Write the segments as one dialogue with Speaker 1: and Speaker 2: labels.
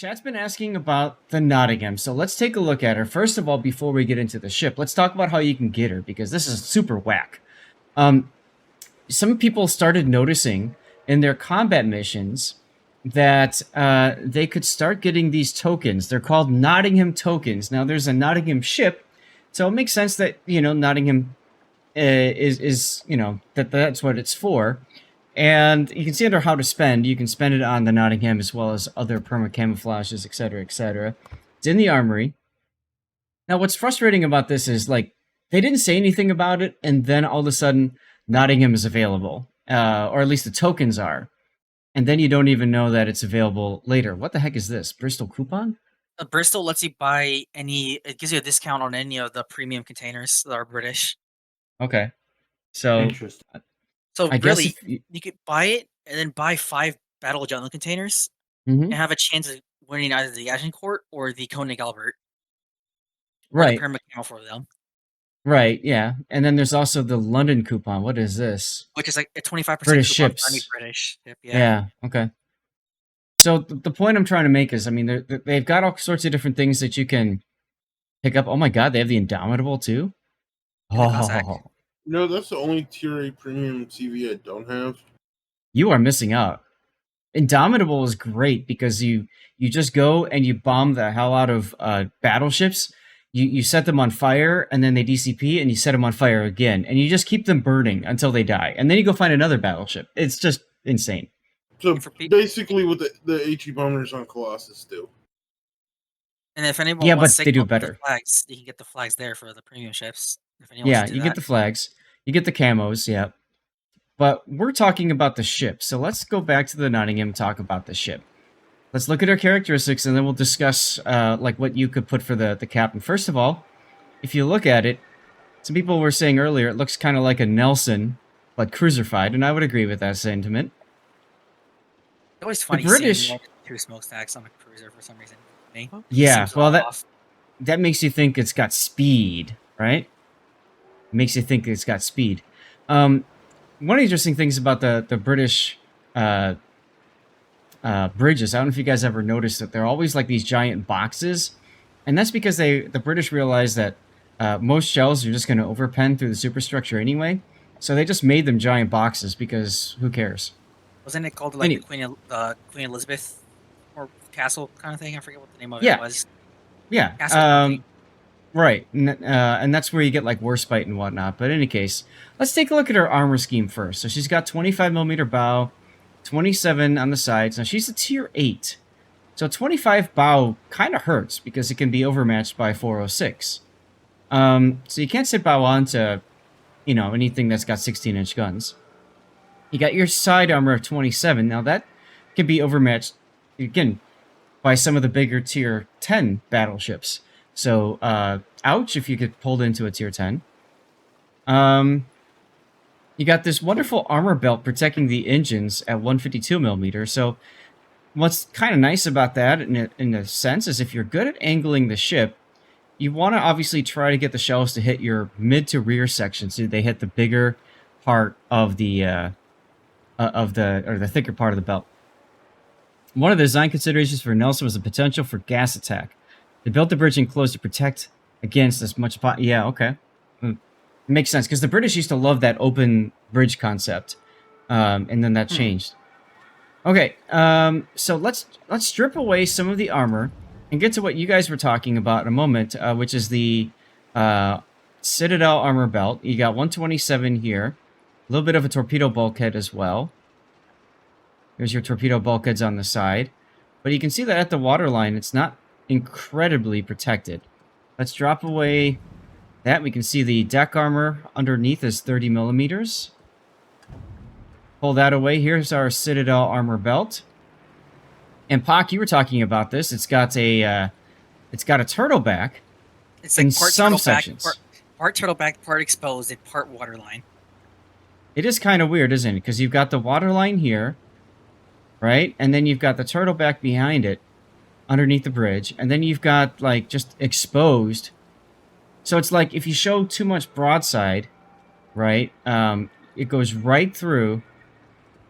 Speaker 1: Chat's been asking about the Nottingham, so let's take a look at her. First of all, before we get into the ship, let's talk about how you can get her, because this is super whack. Some people started noticing in their combat missions that they could start getting these tokens. They're called Nottingham tokens. Now, there's a Nottingham ship, so it makes sense that, Nottingham is that's what it's for. And you can see under how to spend, you can spend it on the Nottingham as well as other perma camouflages, etc., etc. It's in the armory. Now, what's frustrating about this is, like, they didn't say anything about it, and then all of a sudden, Nottingham is available, or at least the tokens are. And then you don't even know that it's available later. What the heck is this? Bristol coupon?
Speaker 2: Bristol lets you buy it gives you a discount on any of the premium containers that are British.
Speaker 1: Okay. So,
Speaker 3: Interesting.
Speaker 2: So
Speaker 1: I guess
Speaker 2: really,
Speaker 1: if
Speaker 2: you could buy it and then buy 5 Battle Gentleman containers
Speaker 1: Mhm.
Speaker 2: and have a chance of winning either the Agincourt or the Koenig Albert or the
Speaker 1: Right,
Speaker 2: Perma Camo for them,
Speaker 1: right, yeah. And then there's also the London coupon. What is this?
Speaker 2: which is like a 25%
Speaker 1: British
Speaker 2: coupon for any
Speaker 1: ships.
Speaker 2: British ship. Yeah.
Speaker 1: Yeah, okay. So the point I'm trying to make is, I mean, they've got all sorts of different things that you can pick up. Oh my god, they have the Indomitable too?
Speaker 2: And the Cossack.
Speaker 1: Oh,
Speaker 3: No, that's the only tier A premium TV I don't have.
Speaker 1: you are missing out. Indomitable is great because you just go and you bomb the hell out of battleships. You set them on fire, and then they DCP, and you set them on fire again. And you just keep them burning until they die. And then you go find another battleship. It's just insane.
Speaker 3: So
Speaker 2: And for
Speaker 3: basically what the HE bombers on Colossus do.
Speaker 2: And if anyone
Speaker 1: Yeah,
Speaker 2: wants
Speaker 1: but they do
Speaker 2: signal for the
Speaker 1: better.
Speaker 2: flags, you can get the flags there for the premium ships. If anyone
Speaker 1: Yeah,
Speaker 2: wants to do
Speaker 1: you
Speaker 2: that.
Speaker 1: get the flags. You get the camos, yeah. But we're talking about the ship. So let's go back to the Nottingham and talk about the ship. Let's look at her characteristics, and then we'll discuss like what you could put for the captain. First of all, if you look at it, some people were saying earlier it looks kind of like a Nelson, but cruiserfied, and I would agree with that sentiment.
Speaker 2: It's always funny
Speaker 1: British-
Speaker 2: seeing 2 smokestacks on a cruiser for some reason. Me.
Speaker 1: Yeah,
Speaker 2: Seems
Speaker 1: well,
Speaker 2: off.
Speaker 1: that makes you think it's got speed, right? Makes you think it's got speed. One of the interesting things about the British bridges, I don't know if you guys ever noticed that they're always like these giant boxes, and that's because the British realized that most shells are just going to overpen through the superstructure anyway, so they just made them giant boxes because who cares?
Speaker 2: Wasn't it called like
Speaker 1: Any-
Speaker 2: the Queen Elizabeth or castle kind of thing? I forget what the name of
Speaker 1: Yeah.
Speaker 2: it was.
Speaker 1: Yeah,
Speaker 2: Castle something.
Speaker 1: right, and that's where you get like Warspite and whatnot. But in any case, let's take a look at her armor scheme first. So she's got 25mm bow, 27 on the sides. Now she's a tier 8. So 25 bow kind of hurts because it can be overmatched by 406. So you can't sit bow on to, anything that's got 16-inch guns. You got your side armor of 27. Now that can be overmatched, again, by some of the bigger tier 10 battleships. So, ouch if you get pulled into a tier 10. You got this wonderful armor belt protecting the engines at 152mm. So, what's kind of nice about that, in a sense, is if you're good at angling the ship, you want to obviously try to get the shells to hit your mid to rear section, so they hit the bigger part of the thicker part of the belt. One of the design considerations for Nelson was the potential for gas attack. They built the bridge enclosed to protect against as much. Yeah, okay. Makes sense, because the British used to love that open bridge concept, and then that changed. Okay, so let's strip away some of the armor and get to what you guys were talking about in a moment, which is the Citadel armor belt. You got 127 here, a little bit of a torpedo bulkhead as well. There's your torpedo bulkheads on the side, but you can see that at the waterline, it's not incredibly protected. Let's drop away that. We can see the deck armor underneath is 30mm. Pull that away. Here's our Citadel armor belt. And Pac, you were talking about this. It's got a turtleback.
Speaker 2: It's like
Speaker 1: in
Speaker 2: part
Speaker 1: some
Speaker 2: turtleback,
Speaker 1: sections.
Speaker 2: part turtleback, part exposed, and part waterline.
Speaker 1: It is kind of weird, isn't it? Because you've got the waterline here, right? And then you've got the turtleback behind it, underneath the bridge. And then you've got, like, just exposed. So it's like, if you show too much broadside, right, it goes right through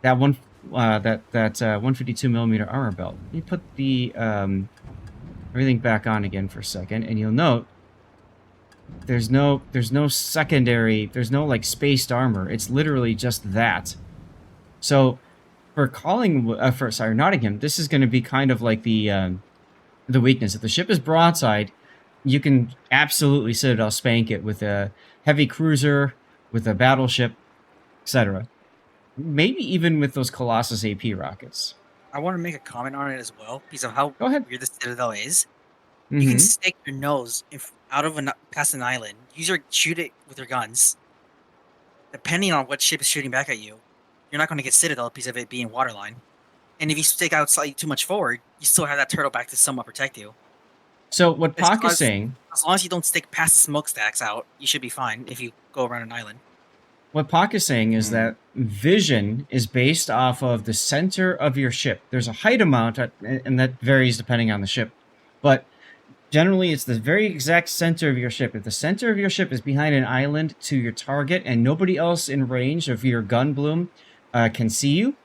Speaker 1: that that 152 millimeter armor belt. Let me put the everything back on again for a second, and you'll note there's no secondary, there's no like spaced armor. It's literally just that. So for Nottingham, this is going to be kind of like the weakness. If the ship is broadside, you can absolutely Citadel spank it with a heavy cruiser, with a battleship, etc. Maybe even with those Colossus AP rockets.
Speaker 2: I want to make a comment on it as well because of how
Speaker 1: Go ahead.
Speaker 2: weird the Citadel is.
Speaker 1: Mm-hmm.
Speaker 2: You can stick your nose past an island. Shoot it with your guns. Depending on what ship is shooting back at you, you're not going to get Citadel because of it being waterline. And if you stick out slightly too much forward, you still have that turtle back to somewhat protect you.
Speaker 1: So what Pak is saying,
Speaker 2: as long as you don't stick past the smokestacks out, you should be fine if you go around an island.
Speaker 1: what Pak is saying is that vision is based off of the center of your ship. There's a height amount, and that varies depending on the ship. But generally, it's the very exact center of your ship. If the center of your ship is behind an island to your target and nobody else in range of your gun bloom can see you,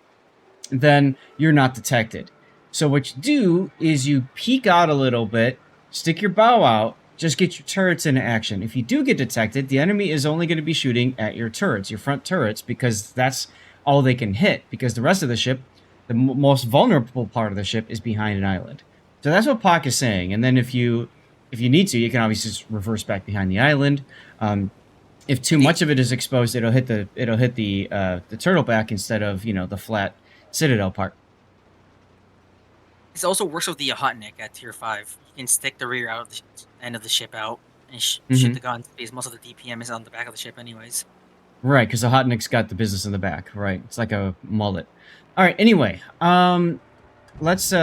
Speaker 1: then you're not detected. So what you do is you peek out a little bit, stick your bow out, just get your turrets into action. If you do get detected, the enemy is only going to be shooting at your turrets, your front turrets, because that's all they can hit, because the rest of the ship, the most vulnerable part of the ship, is behind an island. So that's what Pak is saying. And then if you need to, you can obviously just reverse back behind the island. If too much of it is exposed, it'll hit the turtle back instead of the flat Citadel part.
Speaker 2: This also works with the Hotnik at tier 5. You can stick the rear out of the end of the ship out and shoot the guns because most of the DPM is on the back of the ship anyways.
Speaker 1: Right, because the Hotnik's got the business in the back. Right, it's like a mullet. All right. Anyway, let's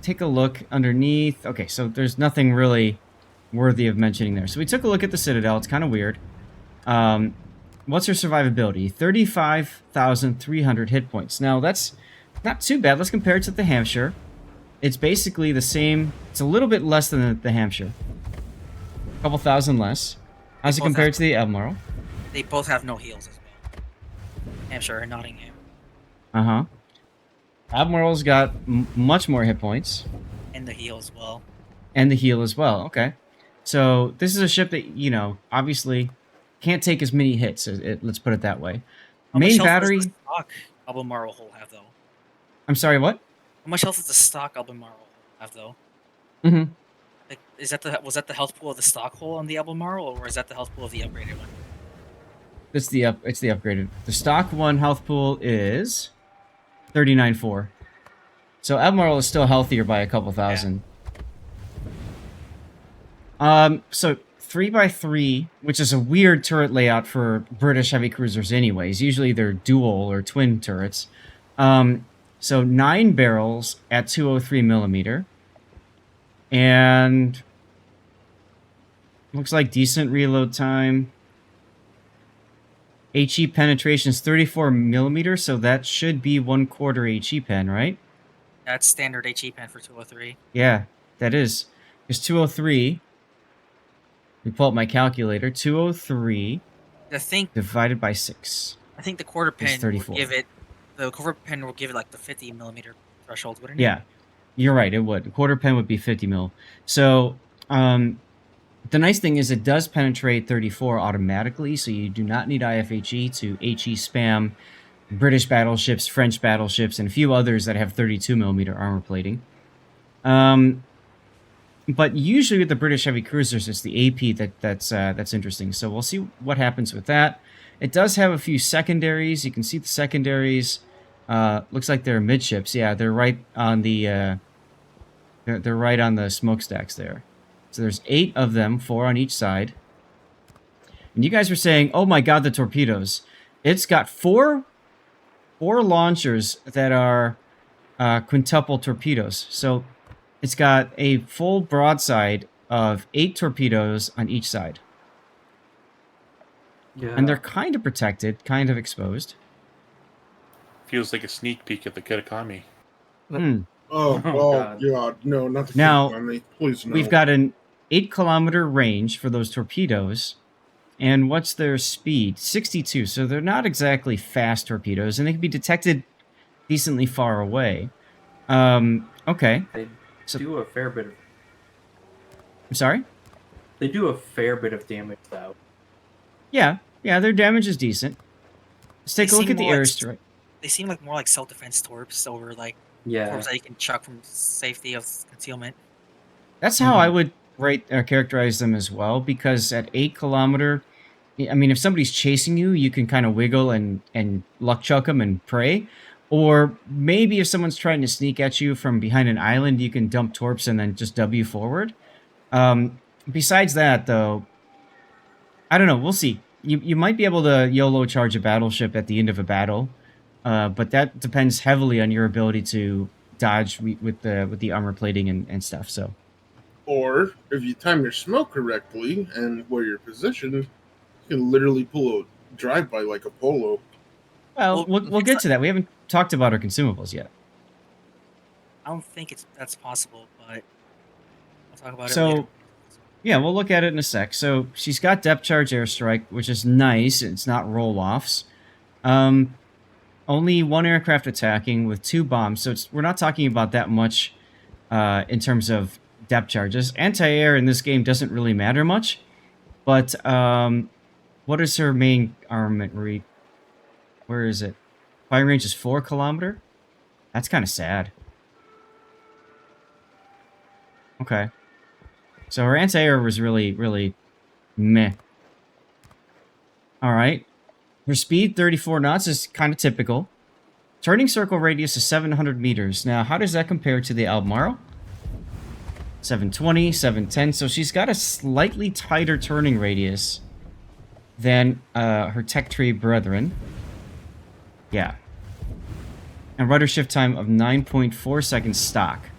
Speaker 1: take a look underneath. Okay, so there's nothing really worthy of mentioning there. So we took a look at the Citadel. It's kind of weird. What's her survivability? 35,300 hit points. Now, that's not too bad. Let's compare it to the Hampshire. It's basically the same. It's a little bit less than the Hampshire. A couple thousand less. How's it compared to the Admiral?
Speaker 2: They both have no heals as well. Hampshire and Nottingham.
Speaker 1: Uh-huh. Admiral's got much more hit points.
Speaker 2: And the heal as well.
Speaker 1: And the heal as well. Okay. So this is a ship that, obviously can't take as many hits. Let's put it that way. Main battery.
Speaker 2: How much health does the stock Albemarle hull have, though?
Speaker 1: I'm sorry, what?
Speaker 2: How much health does the stock Albemarle have, though?
Speaker 1: Mm-hmm.
Speaker 2: Like, was that the health pool of the stock hull on the Albemarle, or is that the health pool of the upgraded one?
Speaker 1: It's the upgraded. The stock one health pool is 39.4. So Admiral is still healthier by a couple thousand. Yeah. So 3x3, which is a weird turret layout for British heavy cruisers anyways. Usually they're dual or twin turrets. So 9 barrels at 203 millimeter. And looks like decent reload time. HE penetration is 34 millimeters, so that should be 1/4 HE pen, right?
Speaker 2: That's standard HE pen for 203.
Speaker 1: Yeah, that is. There's 203. Let me pull up my calculator. 203 divided by 6.
Speaker 2: I think the quarter pen will
Speaker 1: 34.
Speaker 2: give it. The quarter pen will give it like the 50 millimeter threshold, wouldn't it?
Speaker 1: Yeah, you're right. It would. A quarter pen would be 50 mil. So, the nice thing is it does penetrate 34 automatically, so you do not need IFHE to HE spam British battleships, French battleships, and a few others that have 32 millimeter armor plating. But usually with the British heavy cruisers, it's the AP that's interesting. So we'll see what happens with that. It does have a few secondaries. You can see the secondaries. Looks like they're midships. Yeah, they're right on the they're right on the smokestacks there. So there's 8 of them, 4 on each side. And you guys were saying, "Oh my God, the torpedoes!" It's got four launchers that are quintuple torpedoes. So it's got a full broadside of 8 torpedoes on each side.
Speaker 4: Yeah.
Speaker 1: And they're kind of protected, kind of exposed.
Speaker 5: Feels like a sneak peek at the Kitakami.
Speaker 3: Oh,
Speaker 4: God.
Speaker 3: God, no, not the
Speaker 1: Now,
Speaker 3: Kitakami. Please, no.
Speaker 1: We've got an 8-kilometer range for those torpedoes. And what's their speed? 62. So they're not exactly fast torpedoes, and they can be detected decently far away. Okay.
Speaker 4: They
Speaker 1: So-
Speaker 4: do a fair bit of.
Speaker 1: I'm sorry?
Speaker 4: They do a fair bit of damage, though.
Speaker 1: Yeah, their damage is decent. Let's take
Speaker 2: They
Speaker 1: a look
Speaker 2: seem
Speaker 1: at the
Speaker 2: more like
Speaker 1: airstrike.
Speaker 2: They seem like more like self-defense torps over like
Speaker 4: Yeah.
Speaker 2: torps that you can chuck from safety of concealment.
Speaker 1: That's how I would characterize them as well, because at 8 kilometer, I mean, if somebody's chasing you, you can kind of wiggle and luck chuck them and pray. Or maybe if someone's trying to sneak at you from behind an island, you can dump torps and then just W forward. Besides that, though, I don't know. We'll see. You might be able to YOLO charge a battleship at the end of a battle, but that depends heavily on your ability to dodge with the armor plating and stuff. So,
Speaker 3: Or if you time your smoke correctly and where you're positioned, you can literally pull a drive-by like a polo.
Speaker 1: well,
Speaker 2: Well,
Speaker 1: we'll get to that. We haven't talked about our consumables yet.
Speaker 2: I don't think that's possible, but we'll talk about it
Speaker 1: So,
Speaker 2: later.
Speaker 1: yeah, we'll look at it in a sec. So she's got depth charge airstrike, which is nice. It's not roll-offs. Only 1 aircraft attacking with 2 bombs, so we're not talking about that much in terms of depth charges. Anti-air in this game doesn't really matter much, but what is her main armament read? Where is it? Firing range is 4 kilometer? That's kind of sad. Okay. So her anti-air was really, really meh. Alright. Her speed, 34 knots, is kind of typical. Turning circle radius is 700 meters. Now, how does that compare to the Albemarle? 720, 710. So she's got a slightly tighter turning radius than her tech tree brethren. Yeah. And rudder shift time of 9.4 seconds stock.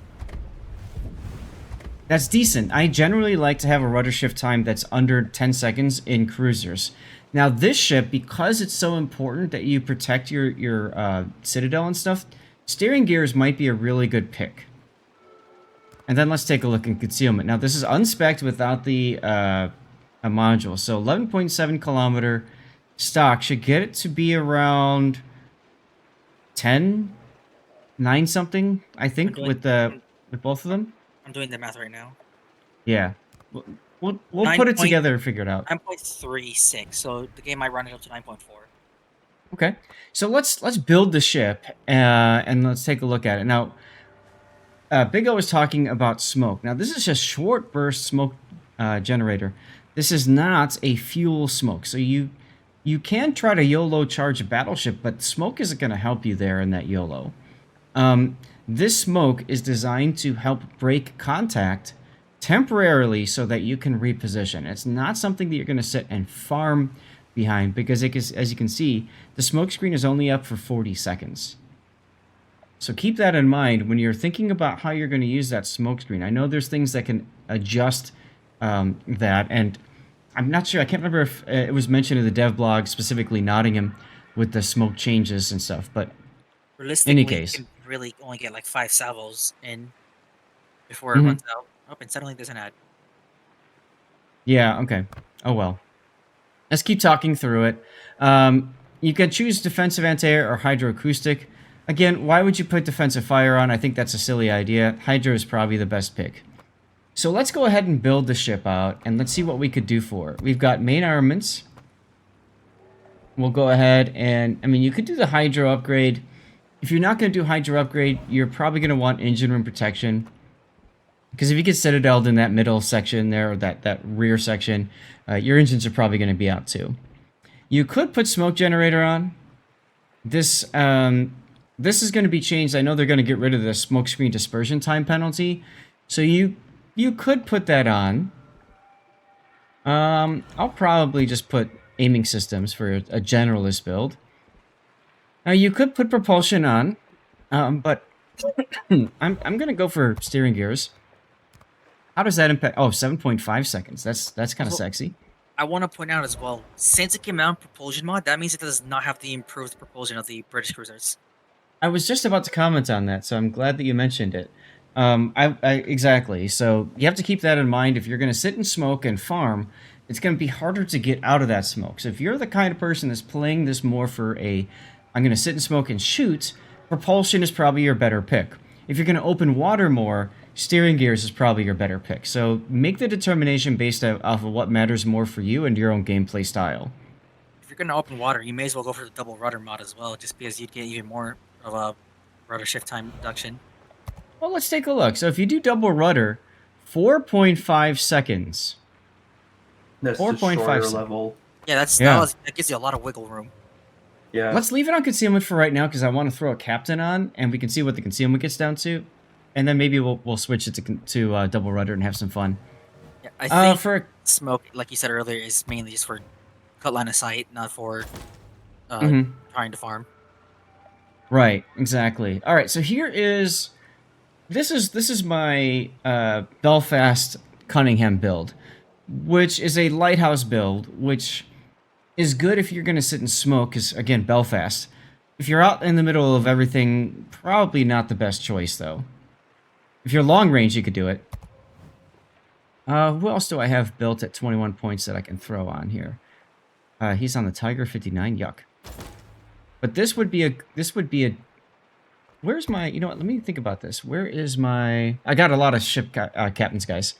Speaker 1: That's decent. I generally like to have a rudder shift time that's under 10 seconds in cruisers. Now, this ship, because it's so important that you protect your citadel and stuff, steering gears might be a really good pick. And then let's take a look in concealment. Now, this is unspec'd without the a module. So 11.7 kilometer stock should get it to be around 10, 9 something, I think, with both of them.
Speaker 2: I'm doing the math right now.
Speaker 1: Yeah. We'll put it together and figure it out.
Speaker 2: 9.36, so the game might run it up to 9.4.
Speaker 1: Okay. So let's build the ship and let's take a look at it. Now, Big O was talking about smoke. Now, this is a short burst smoke generator. This is not a fuel smoke. So you can try to YOLO charge a battleship, but smoke isn't going to help you there in that YOLO. This smoke is designed to help break contact temporarily so that you can reposition. It's not something that you're going to sit and farm behind, because as you can see, the smoke screen is only up for 40 seconds. So keep that in mind when you're thinking about how you're going to use that smoke screen. I know there's things that can adjust that, and I'm not sure, I can't remember if it was mentioned in the dev blog, specifically Nottingham, with the smoke changes and stuff, but
Speaker 2: Realistically,
Speaker 1: any case,
Speaker 2: you can really only get like 5 salvos in before it runs out. Oh, and suddenly there's an ad.
Speaker 1: Yeah, okay. Oh well. Let's keep talking through it. You can choose defensive anti-air or hydroacoustic. Again, why would you put defensive fire on? I think that's a silly idea. Hydro is probably the best pick. So let's go ahead and build the ship out, and let's see what we could do for it. We've got main armaments. We'll go ahead and, I mean, you could do the hydro upgrade. If you're not going to do hydro upgrade, you're probably going to want engine room protection. Because if you get citadeled in that middle section there, or that rear section, your engines are probably going to be out too. You could put smoke generator on. This is going to be changed. I know they're going to get rid of the smoke screen dispersion time penalty. So you could put that on. I'll probably just put aiming systems for a generalist build. Now you could put propulsion on, but I'm going to go for steering gears. How does that impact? Oh, 7.5 seconds. That's kind of sexy.
Speaker 2: I want to point out as well, since it came out in propulsion mod, that means it does not have the improved propulsion of the British cruisers.
Speaker 1: I was just about to comment on that, so I'm glad that you mentioned it. Exactly. So you have to keep that in mind. If you're going to sit and smoke and farm, it's going to be harder to get out of that smoke. So if you're the kind of person that's playing this more for I'm going to sit and smoke and shoot, propulsion is probably your better pick. If you're going to open water more, steering gears is probably your better pick. So make the determination based off of what matters more for you and your own gameplay style.
Speaker 2: If you're gonna open water, you may as well go for the double rudder mod as well, just because you'd get even more of a rudder shift time reduction.
Speaker 1: Well, let's take a look. So if you do double rudder, 4.5 seconds.
Speaker 4: That's
Speaker 1: 4.5
Speaker 4: the shorter
Speaker 1: seconds.
Speaker 4: level.
Speaker 2: Yeah,
Speaker 1: Yeah.
Speaker 2: that gives you a lot of wiggle room.
Speaker 4: Yeah.
Speaker 1: Let's leave it on concealment for right now because I want to throw a captain on, and we can see what the concealment gets down to, and then maybe we'll switch it to double rudder and have some fun.
Speaker 2: Yeah, I think
Speaker 1: For
Speaker 2: smoke, like you said earlier, is mainly just for cut line of sight, not for
Speaker 1: Mhm.
Speaker 2: trying to farm.
Speaker 1: Right, exactly. All right, so here is this is my Belfast Cunningham build, which is a lighthouse build, which is good if you're going to sit and smoke, because, again, Belfast. If you're out in the middle of everything, probably not the best choice, though. If you're long range, you could do it. Who else do I have built at 21 points that I can throw on here? He's on the Tiger 59, yuck. But this would be a... Where's my... You know what, let me think about this. Where is my... I got a lot of ship captains, guys.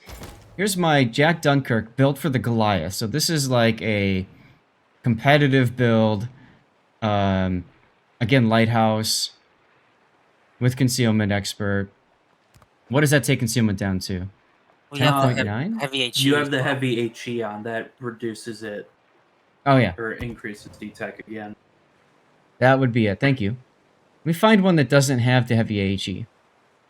Speaker 1: Here's my Jack Dunkirk built for the Goliath. So this is like a competitive build. Again, lighthouse with concealment expert. What does that take concealment down to?
Speaker 2: Well, you have the
Speaker 1: 10.9?
Speaker 2: heavy HE.
Speaker 4: You have
Speaker 2: as
Speaker 4: the
Speaker 2: well.
Speaker 4: heavy HE on that reduces it
Speaker 1: Oh yeah,
Speaker 4: or increases DTech again.
Speaker 1: that would be it. Thank you. Let me find one that doesn't have the heavy HE.
Speaker 2: Can't you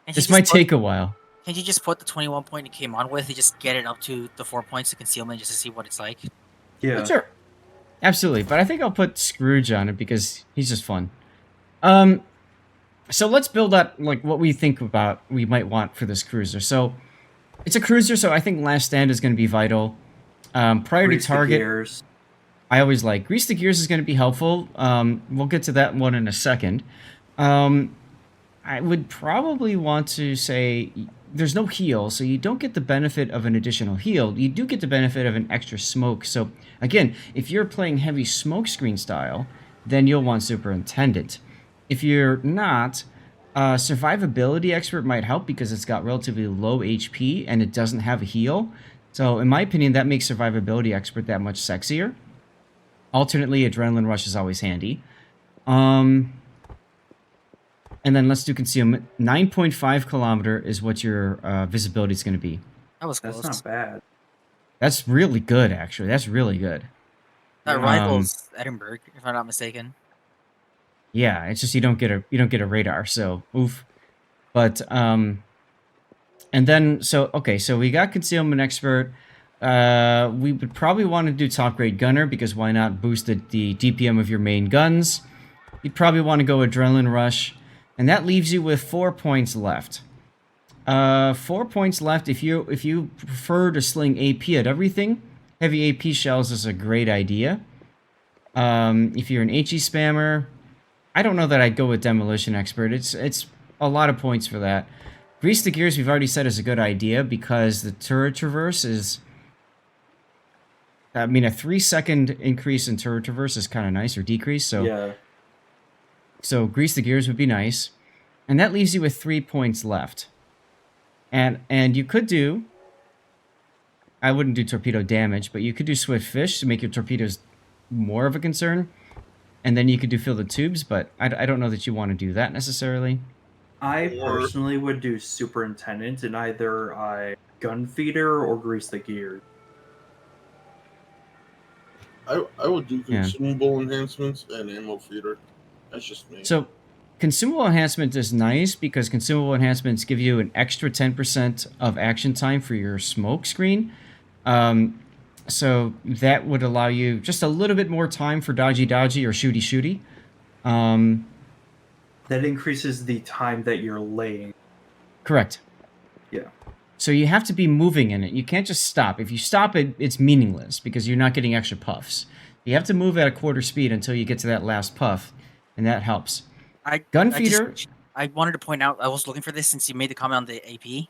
Speaker 1: This
Speaker 2: just
Speaker 1: might
Speaker 2: put-
Speaker 1: take a while.
Speaker 2: Can't you just put the 21 point it came on with and just get it up to the 4 points of concealment just to see what it's like?
Speaker 4: Yeah.
Speaker 1: Sure. Absolutely, but I think I'll put Scrooge on it because he's just fun. So let's build up like what we think about we might want for this cruiser. So it's a cruiser, so I think last stand is going to be vital. Priority
Speaker 4: Grease the
Speaker 1: target,
Speaker 4: gears.
Speaker 1: I always like. Grease the gears is going to be helpful. We'll get to that one in a second. I would probably want to say there's no heal, so you don't get the benefit of an additional heal. You do get the benefit of an extra smoke. So again, if you're playing heavy smoke screen style, then you'll want Superintendent. If you're not, Survivability Expert might help because it's got relatively low HP and it doesn't have a heal. So in my opinion, that makes Survivability Expert that much sexier. Alternately, Adrenaline Rush is always handy. And then let's do Concealment. 9.5 kilometer is what your visibility is going to be.
Speaker 2: That was close.
Speaker 4: That's not bad.
Speaker 1: That's really good, actually. That's really good.
Speaker 2: That rivals Edinburgh, if I'm not mistaken.
Speaker 1: Yeah, it's just you don't get a radar, so oof. But and then so we got Concealment Expert. We would probably want to do top grade gunner because why not boost the DPM of your main guns? You'd probably want to go Adrenaline Rush, and that leaves you with 4 points left. 4 points left. If you prefer to sling AP at everything, heavy AP shells is a great idea. If you're an HE spammer, I don't know that I'd go with Demolition Expert. It's a lot of points for that. Grease the Gears, we've already said, is a good idea because the turret traverse is... I mean, a 3-second increase in turret traverse is kind of nice, or decrease, so...
Speaker 4: Yeah.
Speaker 1: So Grease the Gears would be nice. And that leaves you with 3 points left. And you could do... I wouldn't do torpedo damage, but you could do Swift Fish to make your torpedoes more of a concern. And then you could do Fill the Tubes, but I don't know that you want to do that necessarily.
Speaker 4: I personally would do Superintendent in either Gun Feeder or Grease the Gears.
Speaker 3: I would do consumable enhancements and ammo feeder. That's just me.
Speaker 1: So, consumable enhancement is nice because consumable enhancements give you an extra 10% of action time for your smoke screen. So that would allow you just a little bit more time for dodgy or shooty.
Speaker 4: That increases the time that you're laying.
Speaker 1: Correct.
Speaker 4: Yeah.
Speaker 1: So you have to be moving in it. You can't just stop. If you stop it, it's meaningless because you're not getting extra puffs. You have to move at a quarter speed until you get to that last puff, and that helps. Gun feeder.
Speaker 2: I wanted to point out, I was looking for this since you made the comment on the AP.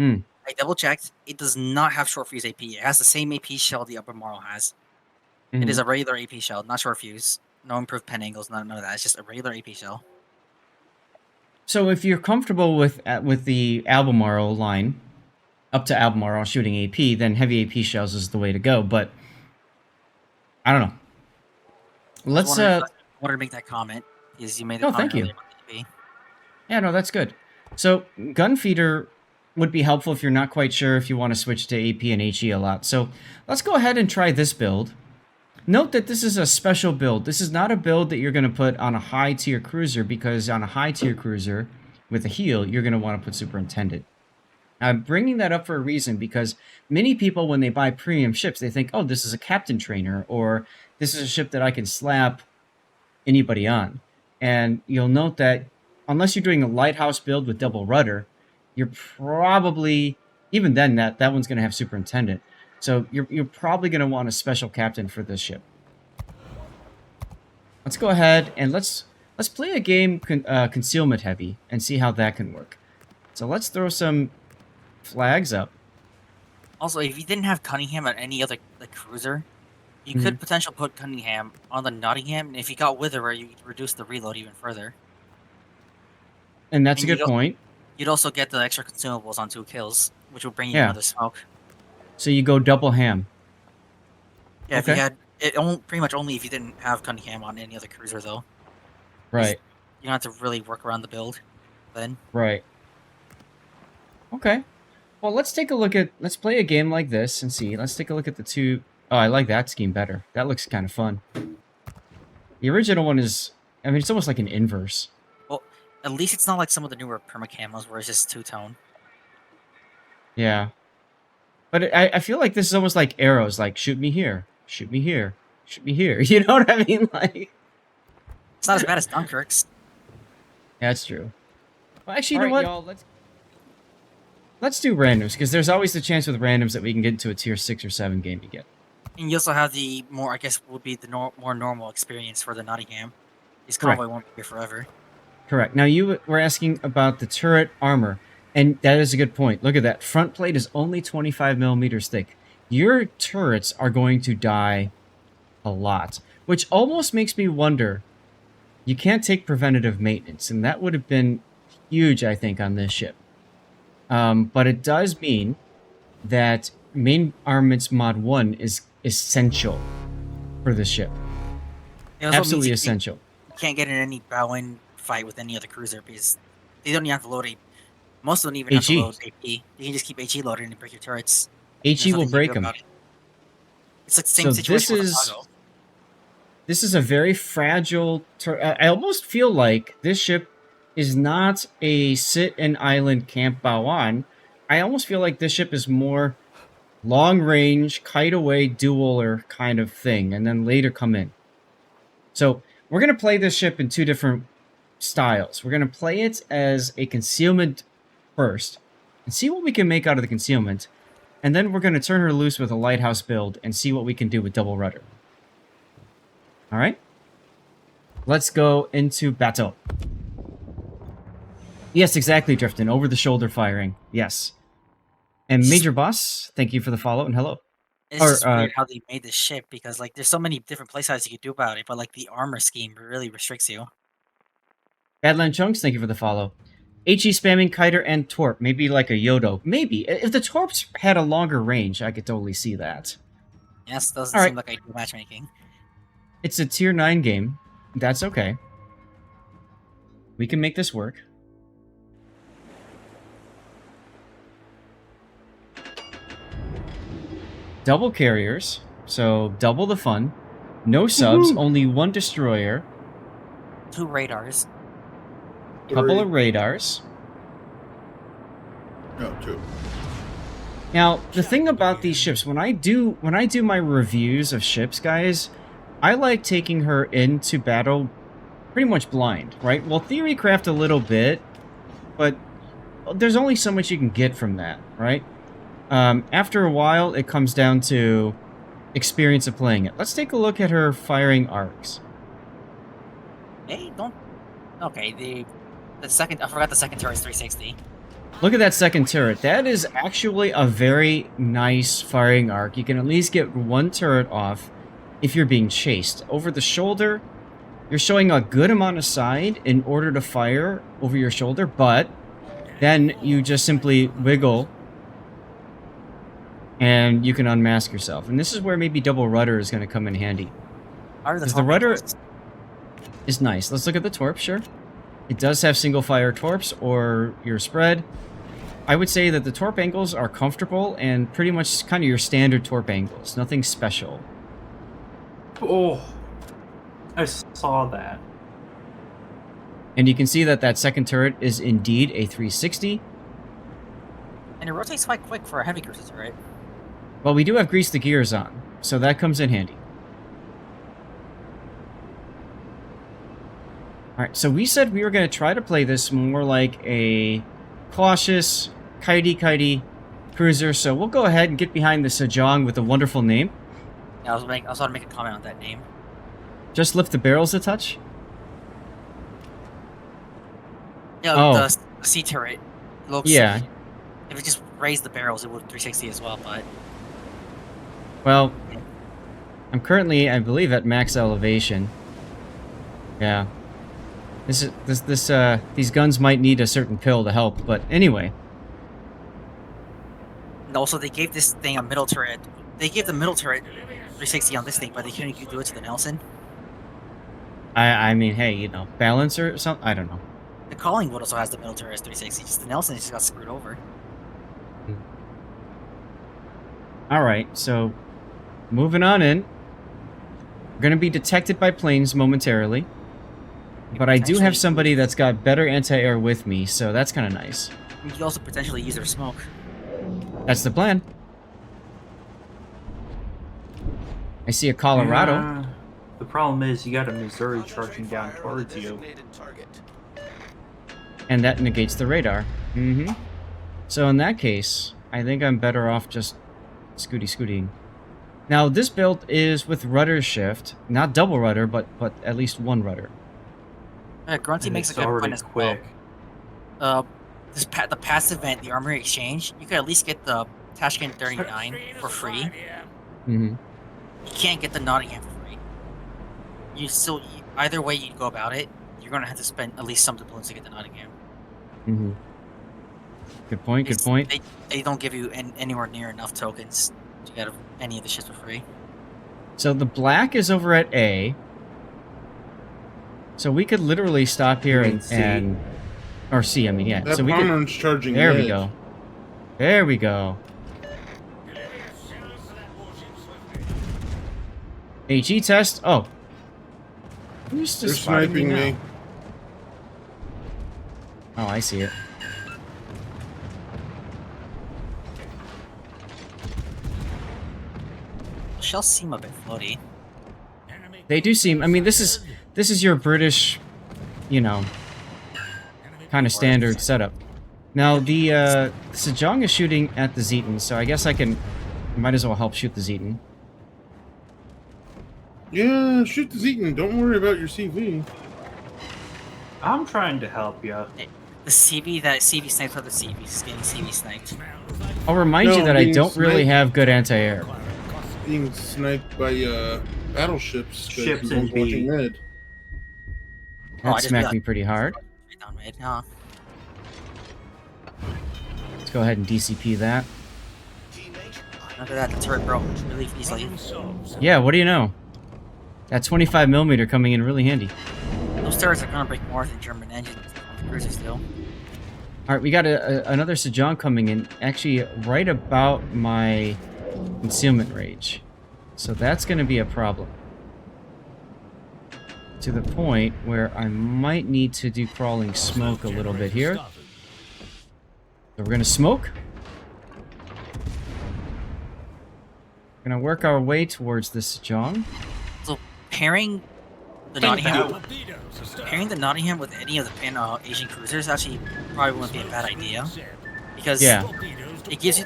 Speaker 2: I double checked. It does not have short fuse AP. It has the same AP shell the Upper Marl has. It is a regular AP shell, not short fuse. No improved pen angles, none of that. It's just a regular AP shell.
Speaker 1: So if you're comfortable with the Albemarle line, up to Albemarle shooting AP, then heavy AP shells is the way to go. But I don't know. Let's
Speaker 2: wanted to make that comment because you made the
Speaker 1: No,
Speaker 2: comment
Speaker 1: thank you.
Speaker 2: earlier about the AP.
Speaker 1: Yeah, no, that's good. So gun feeder would be helpful if you're not quite sure if you want to switch to AP and HE a lot. So let's go ahead and try this build. Note that this is a special build. This is not a build that you're going to put on a high tier cruiser, because on a high tier cruiser with a heal, you're going to want to put Superintendent. I'm bringing that up for a reason, because many people, when they buy premium ships, they think, oh, this is a captain trainer, or this is a ship that I can slap anybody on. And you'll note that unless you're doing a lighthouse build with double rudder, you're probably, even then, that one's going to have Superintendent. So you're probably going to want a special captain for this ship. Let's go ahead and let's play a game Concealment heavy and see how that can work. So let's throw some flags up.
Speaker 2: Also, if you didn't have Cunningham on any other cruiser, you could potentially put Cunningham on the Nottingham, and if you got Witherer, you could reduce the reload even further.
Speaker 1: And that's a good point.
Speaker 2: You'd also get the extra consumables on 2 kills, which will bring you
Speaker 1: Yeah.
Speaker 2: another smoke.
Speaker 1: So you go double ham.
Speaker 2: Yeah,
Speaker 1: Okay.
Speaker 2: if you had it, pretty much only if you didn't have Cunningham on any other cruiser, though.
Speaker 1: Right,
Speaker 2: You don't have to really work around the build then.
Speaker 1: right. Okay. Well, let's take a look at, let's play a game like this and see. Let's take a look at the two. Oh, I like that scheme better. That looks kind of fun. The original one is, I mean, it's almost like an inverse.
Speaker 2: Well, at least it's not like some of the newer perma-camos where it's just two-tone.
Speaker 1: Yeah. But I feel like this is almost like arrows, like shoot me here, shoot me here, shoot me here. You know what I mean? Like,
Speaker 2: It's not as bad as Dunkirk's.
Speaker 1: that's true. Well, actually, you know what? Y'all, let's do randoms, because there's always the chance with randoms that we can get into a tier 6 or 7 game again.
Speaker 2: And you also have the more, I guess, would be the more normal experience for the Nottingham. His
Speaker 1: Correct.
Speaker 2: convoy won't be here forever.
Speaker 1: Correct. Now, you were asking about the turret armor, and that is a good point. Look at that. Front plate is only 25 millimeters thick. Your turrets are going to die a lot, which almost makes me wonder, you can't take preventative maintenance, and that would have been huge, I think, on this ship. But it does mean that main armaments mod 1 is essential for this ship.
Speaker 2: It also
Speaker 1: Absolutely
Speaker 2: means
Speaker 1: essential.
Speaker 2: You can't get in any bow-in fight with any other cruiser because they don't even have to load most of them even have to
Speaker 1: HE.
Speaker 2: load AP. You can just keep HE loaded and break your turrets.
Speaker 1: HE
Speaker 2: There's
Speaker 1: will
Speaker 2: nothing you
Speaker 1: break
Speaker 2: can do
Speaker 1: them.
Speaker 2: about it. It's like the
Speaker 1: So
Speaker 2: same situation with
Speaker 1: this
Speaker 2: Chicago.
Speaker 1: This is a very fragile... I almost feel like this ship is not a sit-and-island camp bow-on. I almost feel like this ship is more long-range, kite-away, dueler kind of thing, and then later come in. So we're going to play this ship in 2 different styles. We're going to play it as a concealment first, and see what we can make out of the concealment, and then we're going to turn her loose with a lighthouse build and see what we can do with double rudder. All right, let's go into battle. Yes, exactly, Drifton. Over the shoulder firing. Yes. And Major Boss, thank you for the follow and hello.
Speaker 2: It's just weird how they made this ship because like there's so many different playsets you could do about it, but like the armor scheme really restricts you.
Speaker 1: Badland Chunks, thank you for the follow. HE spamming Kiter and Torp, maybe like a Yodo. Maybe. If the Torps had a longer range, I could totally see that.
Speaker 2: Yes, doesn't
Speaker 1: All right.
Speaker 2: seem like ideal matchmaking.
Speaker 1: It's a tier 9 game. That's okay. We can make this work. Double carriers, so double the fun. No subs, only 1 destroyer.
Speaker 2: 2 radars.
Speaker 1: Couple of radars.
Speaker 3: No, 2.
Speaker 1: Now, the thing about these ships, when I do my reviews of ships, guys, I like taking her into battle pretty much blind, right? Well, theory craft a little bit, but there's only so much you can get from that, right? After a while, it comes down to experience of playing it. Let's take a look at her firing arcs.
Speaker 2: Hey, don't. Okay, the second. I forgot the second turret is 360.
Speaker 1: Look at that second turret. That is actually a very nice firing arc. You can at least get 1 turret off if you're being chased. Over the shoulder, you're showing a good amount of side in order to fire over your shoulder, but then you just simply wiggle and you can unmask yourself. And this is where maybe double rudder is going to come in handy. Because the rudder is nice. Let's look at the torp, sure. It does have single fire torps or your spread. I would say that the torp angles are comfortable and pretty much kind of your standard torp angles. Nothing special.
Speaker 4: Oh, I saw that.
Speaker 1: And you can see that that second turret is indeed a 360.
Speaker 2: And it rotates quite quick for a heavy cruiser, right?
Speaker 1: Well, we do have grease the gears on, so that comes in handy. Alright, so we said we were going to try to play this more like a cautious, kitey cruiser, so we'll go ahead and get behind the Sejong with a wonderful name.
Speaker 2: Yeah, I was about to make a comment on that name.
Speaker 1: Just lift the barrels a touch.
Speaker 2: Yeah,
Speaker 1: Oh.
Speaker 2: the C turret looks...
Speaker 1: Yeah.
Speaker 2: If it just raised the barrels, it would 360 as well, but...
Speaker 1: Well, I'm currently, I believe, at max elevation. Yeah. These guns might need a certain pill to help, but anyway.
Speaker 2: And also, they gave this thing a middle turret. They gave the middle turret 360 on this thing, but they couldn't do it to the Nelson.
Speaker 1: I mean, hey, you know, balance or something? I don't know.
Speaker 2: The Collingwood also has the middle turret as 360, just the Nelson just got screwed over.
Speaker 1: Alright, so moving on in. We're going to be detected by planes momentarily. But I do have somebody that's got better anti-air with me, so that's kind of nice.
Speaker 2: You could also potentially use their smoke.
Speaker 1: That's the plan. I see a Colorado.
Speaker 4: Yeah. The problem is you got a Missouri charging down towards you.
Speaker 1: And that negates the radar. Mm-hmm. So in that case, I think I'm better off just scooting. Now, this build is with rudder shift. Not double rudder, but at least one rudder.
Speaker 2: Grunty
Speaker 4: And
Speaker 2: makes a
Speaker 4: it's
Speaker 2: good point
Speaker 4: already
Speaker 2: as
Speaker 4: quick.
Speaker 2: well. The past event, the Armory Exchange, you could at least get the Tashkent 39 for free.
Speaker 1: Mm-hmm.
Speaker 2: You can't get the Nottingham for free. Either way you go about it, you're gonna have to spend at least some doubloons to get the Nottingham.
Speaker 1: Mm-hmm. Good point, good point.
Speaker 2: They don't give you anywhere near enough tokens to get any of the ships for free.
Speaker 1: So the black is over at A. So we could literally stop here
Speaker 4: You mean C?
Speaker 1: and or C, I mean, yeah.
Speaker 3: That
Speaker 1: So we could,
Speaker 3: Pomeran's charging
Speaker 1: there we
Speaker 3: lead.
Speaker 1: go. There we go. HE test. Oh. Who's
Speaker 3: They're
Speaker 1: just spotting
Speaker 3: sniping me.
Speaker 1: now? Oh, I see it.
Speaker 2: Shells seem a bit floaty.
Speaker 1: They do seem. I mean, this is your British, you know, kind of standard setup. Now the Sejong is shooting at the Zeton, so I guess I might as well help shoot the Zeton.
Speaker 3: Yeah, shoot the Zeton. Don't worry about your CV.
Speaker 4: I'm trying to help you.
Speaker 2: The CV sniped other CVs is getting CV sniped.
Speaker 1: I'll remind you
Speaker 3: No,
Speaker 1: that I
Speaker 3: being
Speaker 1: don't really
Speaker 3: sniped.
Speaker 1: have good anti-air.
Speaker 3: Being sniped by battleships. that
Speaker 4: Ships
Speaker 3: you
Speaker 4: and
Speaker 3: don't watching
Speaker 4: B.
Speaker 3: mid.
Speaker 2: Oh, I
Speaker 1: That
Speaker 2: just
Speaker 1: smacked
Speaker 2: realized-
Speaker 1: me pretty hard.
Speaker 2: Right down mid. Huh.
Speaker 1: Let's go ahead and DCP that.
Speaker 2: Look at that, the turret broke really easily.
Speaker 1: Yeah, what do you know? That 25mm coming in really handy.
Speaker 2: Those turrets are gonna break more than German engines on the cruisers still.
Speaker 1: Alright, we got another Sejong coming in, actually right about my concealment range. So that's going to be a problem. To the point where I might need to do crawling smoke a little bit here. So we're going to smoke. We're going to work our way towards the Sejong.
Speaker 2: So pairing the Nottingham with any of the Asian cruisers actually probably wouldn't be a bad idea, because
Speaker 1: Yeah.
Speaker 2: it gives you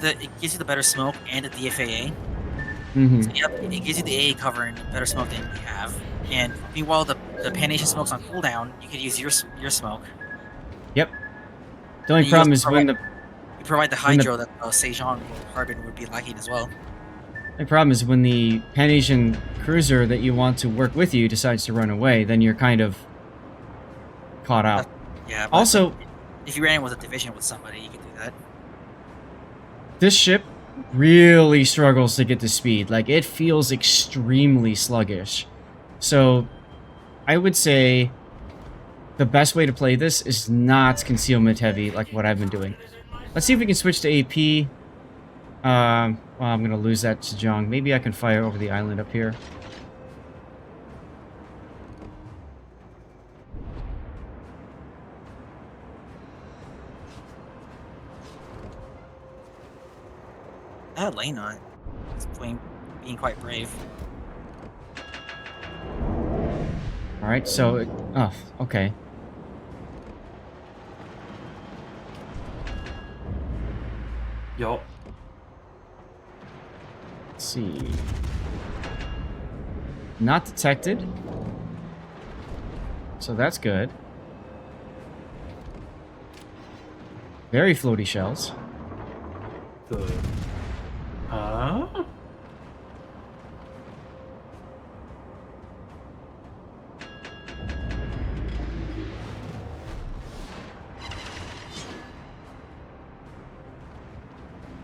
Speaker 2: the better smoke and the DFAA.
Speaker 1: Mm-hmm.
Speaker 2: So it gives you the AA cover and better smoke than you have. And meanwhile, the Pan-Asian smoke's on cooldown. You could use your smoke.
Speaker 1: Yep. The only
Speaker 2: And you
Speaker 1: problem
Speaker 2: also
Speaker 1: is when the...
Speaker 2: You provide the
Speaker 1: When the-
Speaker 2: hydro that Sejong or Harbin would be lacking as well.
Speaker 1: The problem is when the Pan-Asian cruiser that you want to work with you decides to run away, then you're kind of caught out.
Speaker 2: Yeah. But
Speaker 1: Also,
Speaker 2: if you ran in with a division with somebody, you could do that.
Speaker 1: this ship really struggles to get to speed. Like, it feels extremely sluggish. So, I would say the best way to play this is not concealment heavy like what I've been doing. Let's see if we can switch to AP. Well, I'm going to lose that to Jong. Maybe I can fire over the island up here.
Speaker 2: That Lena is being quite brave.
Speaker 1: Alright, so... Oh, okay.
Speaker 4: Yup.
Speaker 1: Let's see. Not detected. So that's good. Very floaty shells.
Speaker 4: The... Huh?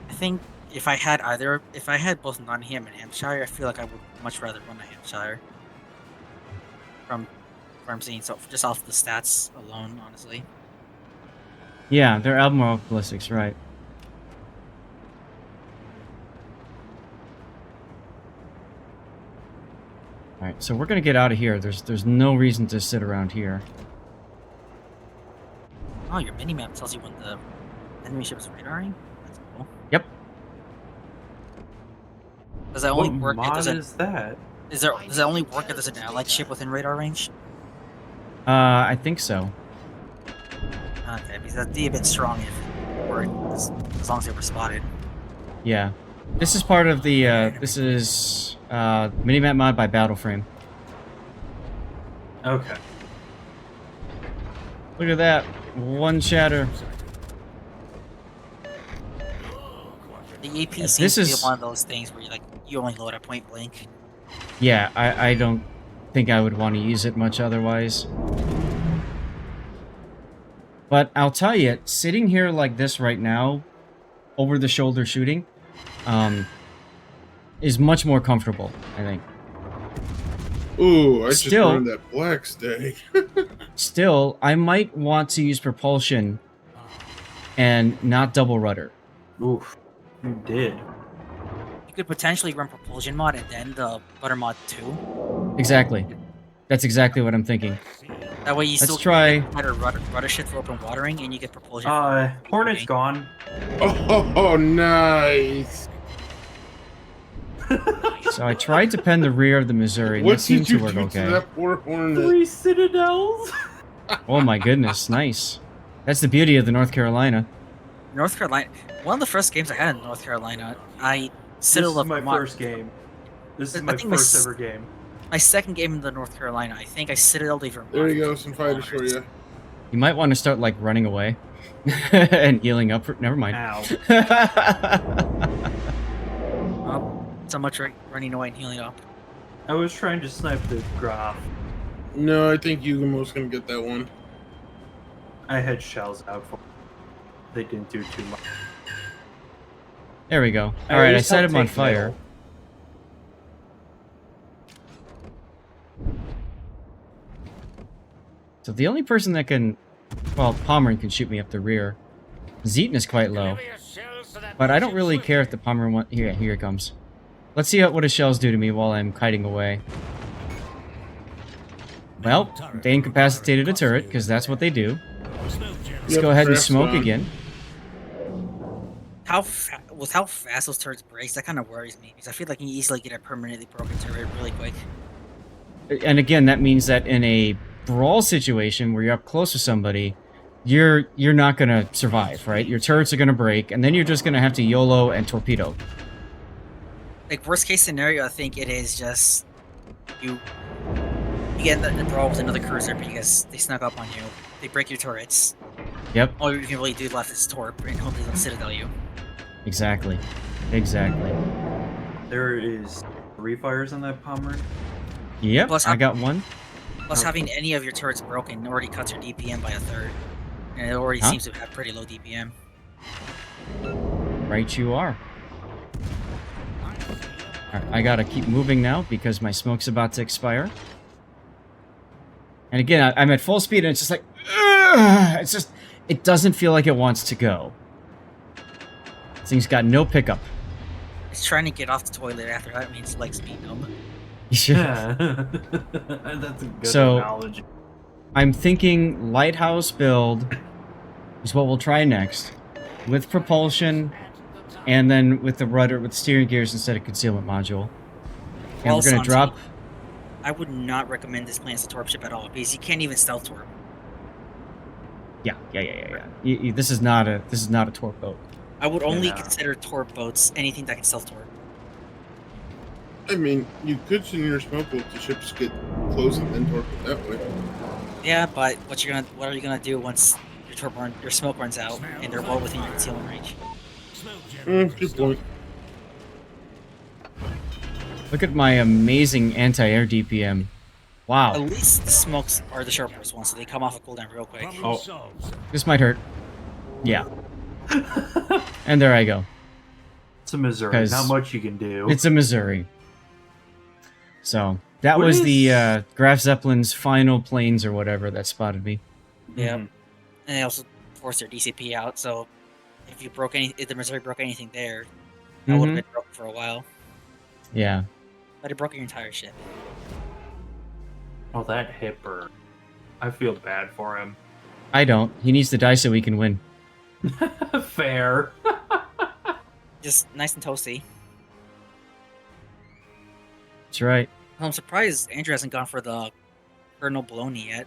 Speaker 2: I think if I had both Nottingham and Hampshire, I feel like I would much rather run a Hampshire. From I'm seeing, so just off the stats alone, honestly.
Speaker 1: Yeah, they're Albemarle ballistics, right. Alright, so we're gonna get out of here. There's no reason to sit around here.
Speaker 2: Oh, your minimap tells you when the enemy ship is radaring? That's cool.
Speaker 1: Yep.
Speaker 2: Does that
Speaker 4: What
Speaker 2: only work if
Speaker 4: mod
Speaker 2: there's a,
Speaker 4: is that?
Speaker 2: does that only work if there's an allied ship within radar range?
Speaker 1: I think so.
Speaker 2: Okay, because that'd be a bit strong if we're as long as they were spotted.
Speaker 1: Yeah. This is part of the, this is, minimap mod by Battleframe.
Speaker 4: Okay.
Speaker 1: Look at that. One shatter.
Speaker 2: The AP
Speaker 1: This
Speaker 2: seems to be
Speaker 1: is-
Speaker 2: one of those things where you only load at point blank.
Speaker 1: Yeah, I don't think I would want to use it much otherwise. But I'll tell you, sitting here like this right now, over the shoulder shooting, is much more comfortable, I think.
Speaker 3: Ooh, I just
Speaker 1: Still-
Speaker 3: burned that black stag.
Speaker 1: Still, I might want to use propulsion and not double rudder.
Speaker 4: Oof. You did.
Speaker 2: You could potentially run propulsion mod and then the butter mod 2.
Speaker 1: Exactly. That's exactly what I'm thinking.
Speaker 2: That way you
Speaker 1: Let's
Speaker 2: still
Speaker 1: try...
Speaker 2: get better rudder ship for open watering and you get propulsion.
Speaker 4: Hornet's
Speaker 2: Okay.
Speaker 4: gone.
Speaker 3: Oh, nice.
Speaker 1: So I tried to pen the rear of the Missouri, and it
Speaker 3: What
Speaker 1: seemed
Speaker 3: did you
Speaker 1: to work
Speaker 3: do
Speaker 1: okay.
Speaker 3: to that poor hornet?
Speaker 4: 3 citadels?
Speaker 1: Oh my goodness, nice. That's the beauty of the North Carolina.
Speaker 2: North Carolina. One of the first games I had in North Carolina, I
Speaker 4: This
Speaker 2: Citadel
Speaker 4: is
Speaker 2: of
Speaker 4: my
Speaker 2: Vermont.
Speaker 4: first game. This
Speaker 2: I
Speaker 4: is my
Speaker 2: think my
Speaker 4: first
Speaker 2: s-
Speaker 4: ever game.
Speaker 2: My second game in the North Carolina, I think I Citadel de Vermont.
Speaker 3: There you
Speaker 2: for
Speaker 3: go,
Speaker 2: 2
Speaker 3: some fighters for
Speaker 2: kilometers.
Speaker 3: you.
Speaker 1: You might want to start, like, running away. And healing up. Never mind.
Speaker 4: Ow.
Speaker 2: Oh, so much running away and healing up.
Speaker 4: I was trying to snipe the Graf.
Speaker 3: No, I think Yugamo's gonna get that one.
Speaker 4: I had shells out for. They didn't do too much.
Speaker 1: There we go.
Speaker 4: I
Speaker 1: Alright, I
Speaker 4: always
Speaker 1: set
Speaker 4: help
Speaker 1: him on
Speaker 4: take
Speaker 1: fire.
Speaker 4: metal.
Speaker 1: So the only person that can... Well, Pomeran can shoot me up the rear. Zeton is quite low. But I don't really care if the Pomeran one... Here it comes. Let's see what his shells do to me while I'm kiting away. Well, they incapacitated a turret, because that's what they do. Let's
Speaker 3: Yep,
Speaker 1: go ahead and
Speaker 3: press
Speaker 1: smoke
Speaker 3: on.
Speaker 1: again.
Speaker 2: With how fast those turrets break, that kind of worries me because I feel like you can easily get a permanently broken turret really quick.
Speaker 1: And again, that means that in a brawl situation where you're up close to somebody, you're not gonna survive, right? Your turrets are gonna break, and then you're just gonna have to YOLO and torpedo.
Speaker 2: Like worst case scenario, I think it is just you get in the brawl with another cruiser because they snuck up on you. They break your turrets.
Speaker 1: Yep,
Speaker 2: All you can really do left is torp and hope they don't citadel you.
Speaker 1: exactly. Exactly.
Speaker 4: There is 3 fires on that Pommer.
Speaker 1: Yep,
Speaker 2: Plus,
Speaker 1: I got one.
Speaker 2: Plus, having any of your turrets broken already cuts your DPM by a third, and it already
Speaker 1: Huh?
Speaker 2: seems to have pretty low DPM.
Speaker 1: Right you are. Alright, I gotta keep moving now because my smoke's about to expire. And again, I'm at full speed and it's just like, ugh, it's just, it doesn't feel like it wants to go. This thing's got no pickup.
Speaker 2: It's trying to get off the toilet after that means legs being numb.
Speaker 4: Yeah. That's a good
Speaker 1: So-
Speaker 4: analogy.
Speaker 1: I'm thinking lighthouse build is what we'll try next. With propulsion, and then with the rudder, with steering gears instead of concealment module. And
Speaker 2: Well,
Speaker 1: we're gonna
Speaker 2: Santi,
Speaker 1: drop...
Speaker 2: I would not recommend this plane as a torp ship at all because you can't even stealth torp.
Speaker 1: Yeah. This is not a torp boat.
Speaker 2: I would only
Speaker 4: Yeah.
Speaker 2: consider torp boats anything that can stealth torp.
Speaker 3: I mean, you could send your smoke boat to ships get close and then torp it that way.
Speaker 2: Yeah, but what are you gonna do once your smoke runs out and they're well within your concealment range?
Speaker 3: Good point.
Speaker 1: Look at my amazing anti-air DPM. Wow.
Speaker 2: At least the smokes are the sharpest ones, so they come off a cooldown real quick.
Speaker 4: Oh.
Speaker 1: This might hurt. Yeah. And there I go.
Speaker 4: It's a Missouri.
Speaker 1: 'Cause
Speaker 4: Not much you can do.
Speaker 1: It's a Missouri. So, that
Speaker 4: What
Speaker 1: was
Speaker 4: is-
Speaker 1: the Graf Zeppelin's final planes or whatever that spotted me.
Speaker 2: Yeah,
Speaker 4: Mhm.
Speaker 2: and they also forced their DCP out. So if the Missouri broke anything there, that would have been broken for a while.
Speaker 1: Yeah.
Speaker 2: But it broke your entire ship.
Speaker 4: Oh, that hit burn. I feel bad for him.
Speaker 1: I don't. He needs to die so we can win.
Speaker 4: Fair.
Speaker 2: Just nice and toasty.
Speaker 1: That's right.
Speaker 2: I'm surprised Andrew hasn't gone for the Colonel Bologna yet.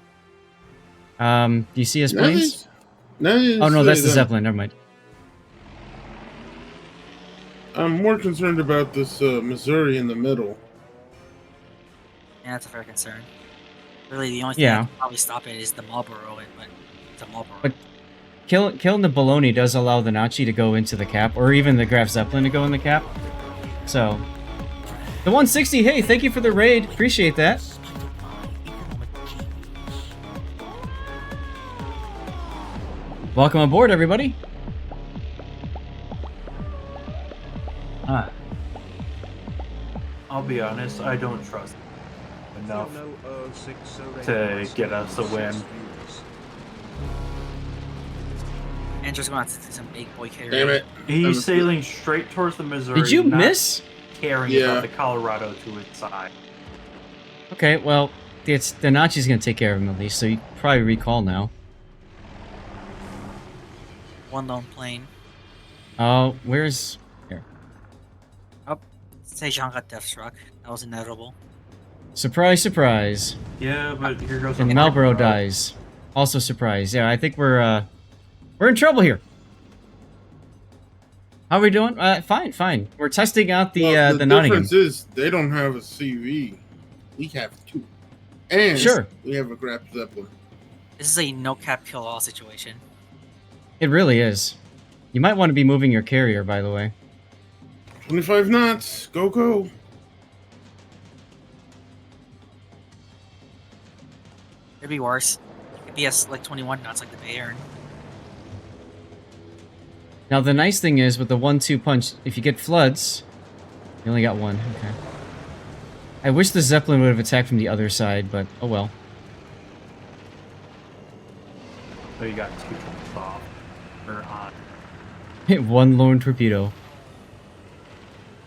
Speaker 1: Do you see his planes?
Speaker 3: Nice.
Speaker 1: Oh no, that's the Zeppelin. Never mind.
Speaker 3: I'm more concerned about this Missouri in the middle.
Speaker 2: Yeah, that's a fair concern. Really, the only thing
Speaker 1: Yeah.
Speaker 2: that can probably stop it is the Marlboro, but it's a Marlboro.
Speaker 1: But- Killing the Bologna does allow the Nazi to go into the cap, or even the Graf Zeppelin to go in the cap. So, the 160, hey, thank you for the raid. Appreciate that. Welcome aboard, everybody.
Speaker 4: I'll be honest, I don't trust enough to get us a win.
Speaker 2: Andrew's going to have to do some big boy carry.
Speaker 3: Damn it.
Speaker 4: He's sailing straight towards the Missouri.
Speaker 1: Did you
Speaker 4: not
Speaker 1: miss?
Speaker 4: caring
Speaker 3: Yeah.
Speaker 4: about the Colorado to its side.
Speaker 1: Okay, well, the Nazi's gonna take care of him at least, so you probably recall now.
Speaker 2: One lone plane.
Speaker 1: Oh, where's... Here.
Speaker 2: Sejan got death struck. That was inevitable.
Speaker 1: Surprise, surprise.
Speaker 4: Yeah, but here goes
Speaker 1: And
Speaker 4: the
Speaker 1: Marlboro dies. Also surprise. Yeah, I think we're in trouble here. How are we doing? Fine. We're testing out the Nottingham.
Speaker 3: difference is they don't have a CV. We have two. And
Speaker 1: Sure.
Speaker 3: we have a Graf Zeppelin.
Speaker 2: This is a no cap kill all situation.
Speaker 1: It really is. You might want to be moving your carrier, by the way.
Speaker 3: 25 knots. Go, go.
Speaker 2: It'd be worse. It could be like 21 knots like the Bayern.
Speaker 1: Now, the nice thing is, with the 1-2 punch, if you get floods... You only got one, okay. I wish the Zeppelin would have attacked from the other side, but oh well.
Speaker 4: So you got two troops off. Or on.
Speaker 1: Hit one lone torpedo.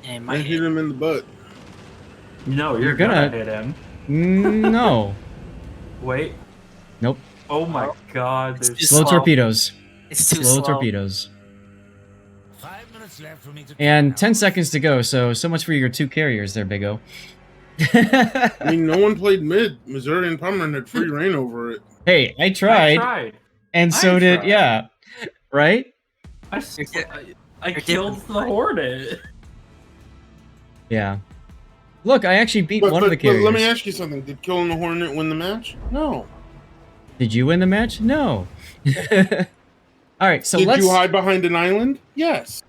Speaker 2: And it
Speaker 3: I
Speaker 2: might
Speaker 3: hit him in the butt.
Speaker 4: No,
Speaker 1: You're
Speaker 4: you're gonna
Speaker 1: gonna-
Speaker 4: hit him.
Speaker 1: No.
Speaker 4: Wait.
Speaker 1: Nope.
Speaker 4: Oh my god,
Speaker 2: It's
Speaker 4: there's
Speaker 2: just-
Speaker 1: Slow
Speaker 2: slow.
Speaker 1: torpedoes.
Speaker 2: It's too
Speaker 1: Slow
Speaker 2: slow.
Speaker 1: torpedoes. And 10 seconds to go, so much for your two carriers there, Big O.
Speaker 3: I mean, no one played mid. Missouri and Pomeranian had free reign over it.
Speaker 1: Hey, I
Speaker 4: I
Speaker 1: tried,
Speaker 4: tried.
Speaker 1: and
Speaker 4: I
Speaker 1: so did,
Speaker 4: tried.
Speaker 1: yeah. Right?
Speaker 4: I
Speaker 2: You're
Speaker 4: killed
Speaker 2: different.
Speaker 4: the Hornet.
Speaker 1: Yeah. Look, I actually beat
Speaker 3: But,
Speaker 1: one of the
Speaker 3: but
Speaker 1: carriers.
Speaker 3: let me ask you something. Did Killing the Hornet win the match? No.
Speaker 1: Did you win the match? No. Alright, so
Speaker 3: Did
Speaker 1: let's...
Speaker 3: you hide behind an island? Yes.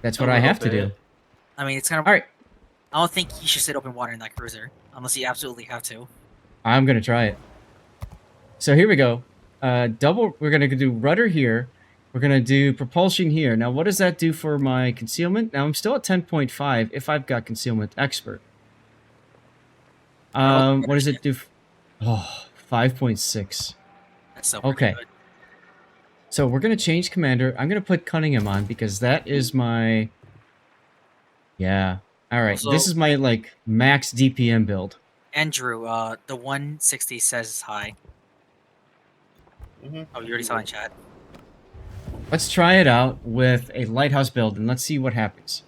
Speaker 1: That's what
Speaker 4: A
Speaker 1: I have to
Speaker 4: little
Speaker 1: do.
Speaker 4: bit.
Speaker 2: I mean, it's kind of.
Speaker 1: All right,
Speaker 2: I don't think you should sit open water in that cruiser unless you absolutely have to.
Speaker 1: I'm gonna try it. So here we go. Double. We're gonna do rudder here. We're gonna do propulsion here. Now, what does that do for my concealment? Now I'm still at 10.5 if I've got concealment expert. What does it do? Oh, 5.6.
Speaker 2: That's so pretty
Speaker 1: Okay.
Speaker 2: good.
Speaker 1: So we're gonna change commander. I'm gonna put Cunningham on because that is my. Yeah. All right.
Speaker 2: Also-
Speaker 1: this is my like max DPM build.
Speaker 2: Andrew, the 160 says hi.
Speaker 3: Mhm.
Speaker 2: Oh, you already saw in chat.
Speaker 1: Let's try it out with a lighthouse build and let's see what happens.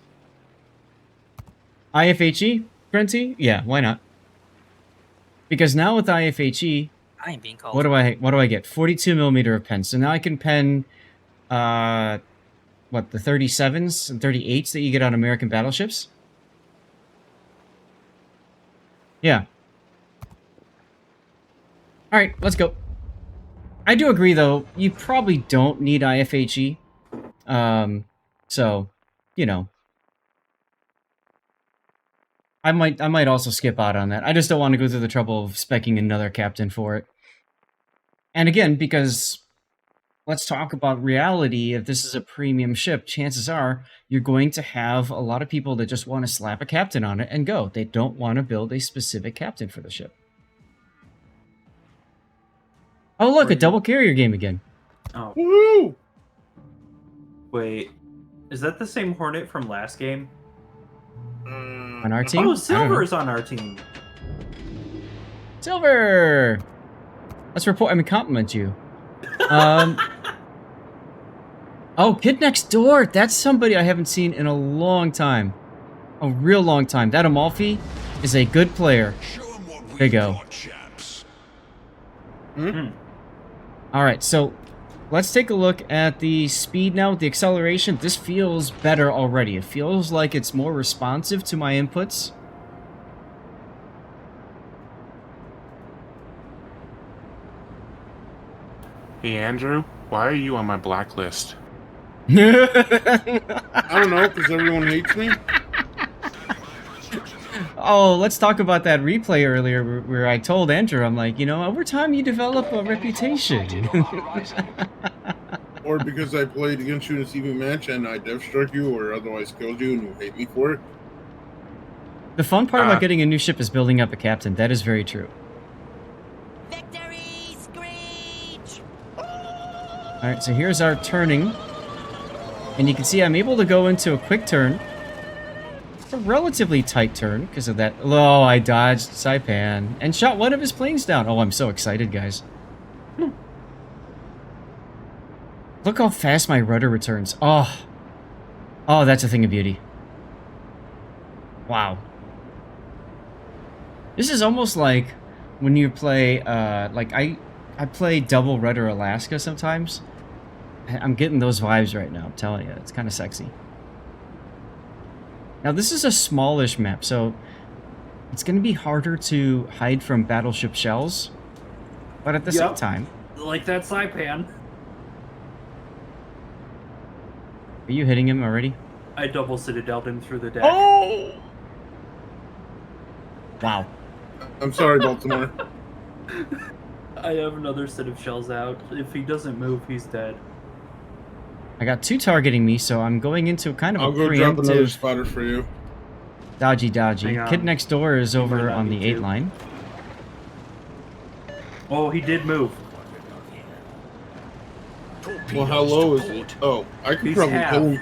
Speaker 1: IFHE, Brenty? Yeah, why not? Because now with IFHE,
Speaker 2: I ain't being called.
Speaker 1: what do I get? 42 millimeter of pen. So now I can pen, what, the 37s and 38s that you get on American battleships? Yeah. All right, let's go. I do agree, though. You probably don't need IFHE. So, you know. I might also skip out on that. I just don't want to go through the trouble of speccing another captain for it. And again, because let's talk about reality. If this is a premium ship, chances are you're going to have a lot of people that just want to slap a captain on it and go. They don't want to build a specific captain for the ship. Oh, look, a double carrier game again.
Speaker 4: Oh,
Speaker 3: Woohoo!
Speaker 4: wait. Is that the same Hornet from last game?
Speaker 1: On our team? I
Speaker 4: Oh,
Speaker 1: don't know.
Speaker 4: Silver's on our team.
Speaker 1: Silver! Let's report. I mean, compliment you. Oh, Kid Next Door. That's somebody I haven't seen in a long time. A real long time. That Amalfi is a good player. There you go. All right, so let's take a look at the speed now. The acceleration, this feels better already. It feels like it's more responsive to my inputs.
Speaker 5: Hey, Andrew, why are you on my blacklist?
Speaker 3: I don't know, because everyone hates me.
Speaker 1: Oh, let's talk about that replay earlier where I told Andrew, I'm like, you know, over time you develop a reputation.
Speaker 3: Or because I played against you in a CV match and I dev struck you or otherwise killed you and you hate me for it.
Speaker 1: The fun part about getting a new ship is building up a captain. That is very true.
Speaker 6: Victory screech!
Speaker 1: Alright, so here's our turning. And you can see I'm able to go into a quick turn. It's a relatively tight turn because of that. Oh, I dodged Saipan and shot one of his planes down. Oh, I'm so excited, guys. Look how fast my rudder returns. Oh. Oh, that's a thing of beauty. Wow. This is almost like when you play, like I play double rudder Alaska sometimes. I'm getting those vibes right now, I'm telling you. It's kind of sexy. Now, this is a smallish map, so it's going to be harder to hide from battleship shells. But at the same time...
Speaker 4: Like that Saipan.
Speaker 1: Are you hitting him already?
Speaker 4: I double citadeled him through the deck.
Speaker 1: Oh! Wow.
Speaker 3: I'm sorry, Baltimore.
Speaker 4: I have another set of shells out. If he doesn't move, he's dead.
Speaker 1: I got two targeting me, so I'm going into kind of
Speaker 3: I'll
Speaker 1: a
Speaker 3: go drop another
Speaker 1: preemptive
Speaker 3: spotter for you.
Speaker 1: dodgy.
Speaker 4: Hang on.
Speaker 1: Kid Next Door is over
Speaker 4: might
Speaker 1: on the
Speaker 4: need
Speaker 1: 8
Speaker 4: to.
Speaker 1: line.
Speaker 4: Oh, he did move.
Speaker 3: Well, how low is he? Oh, I could
Speaker 4: He's
Speaker 3: probably
Speaker 4: half.
Speaker 3: kill him.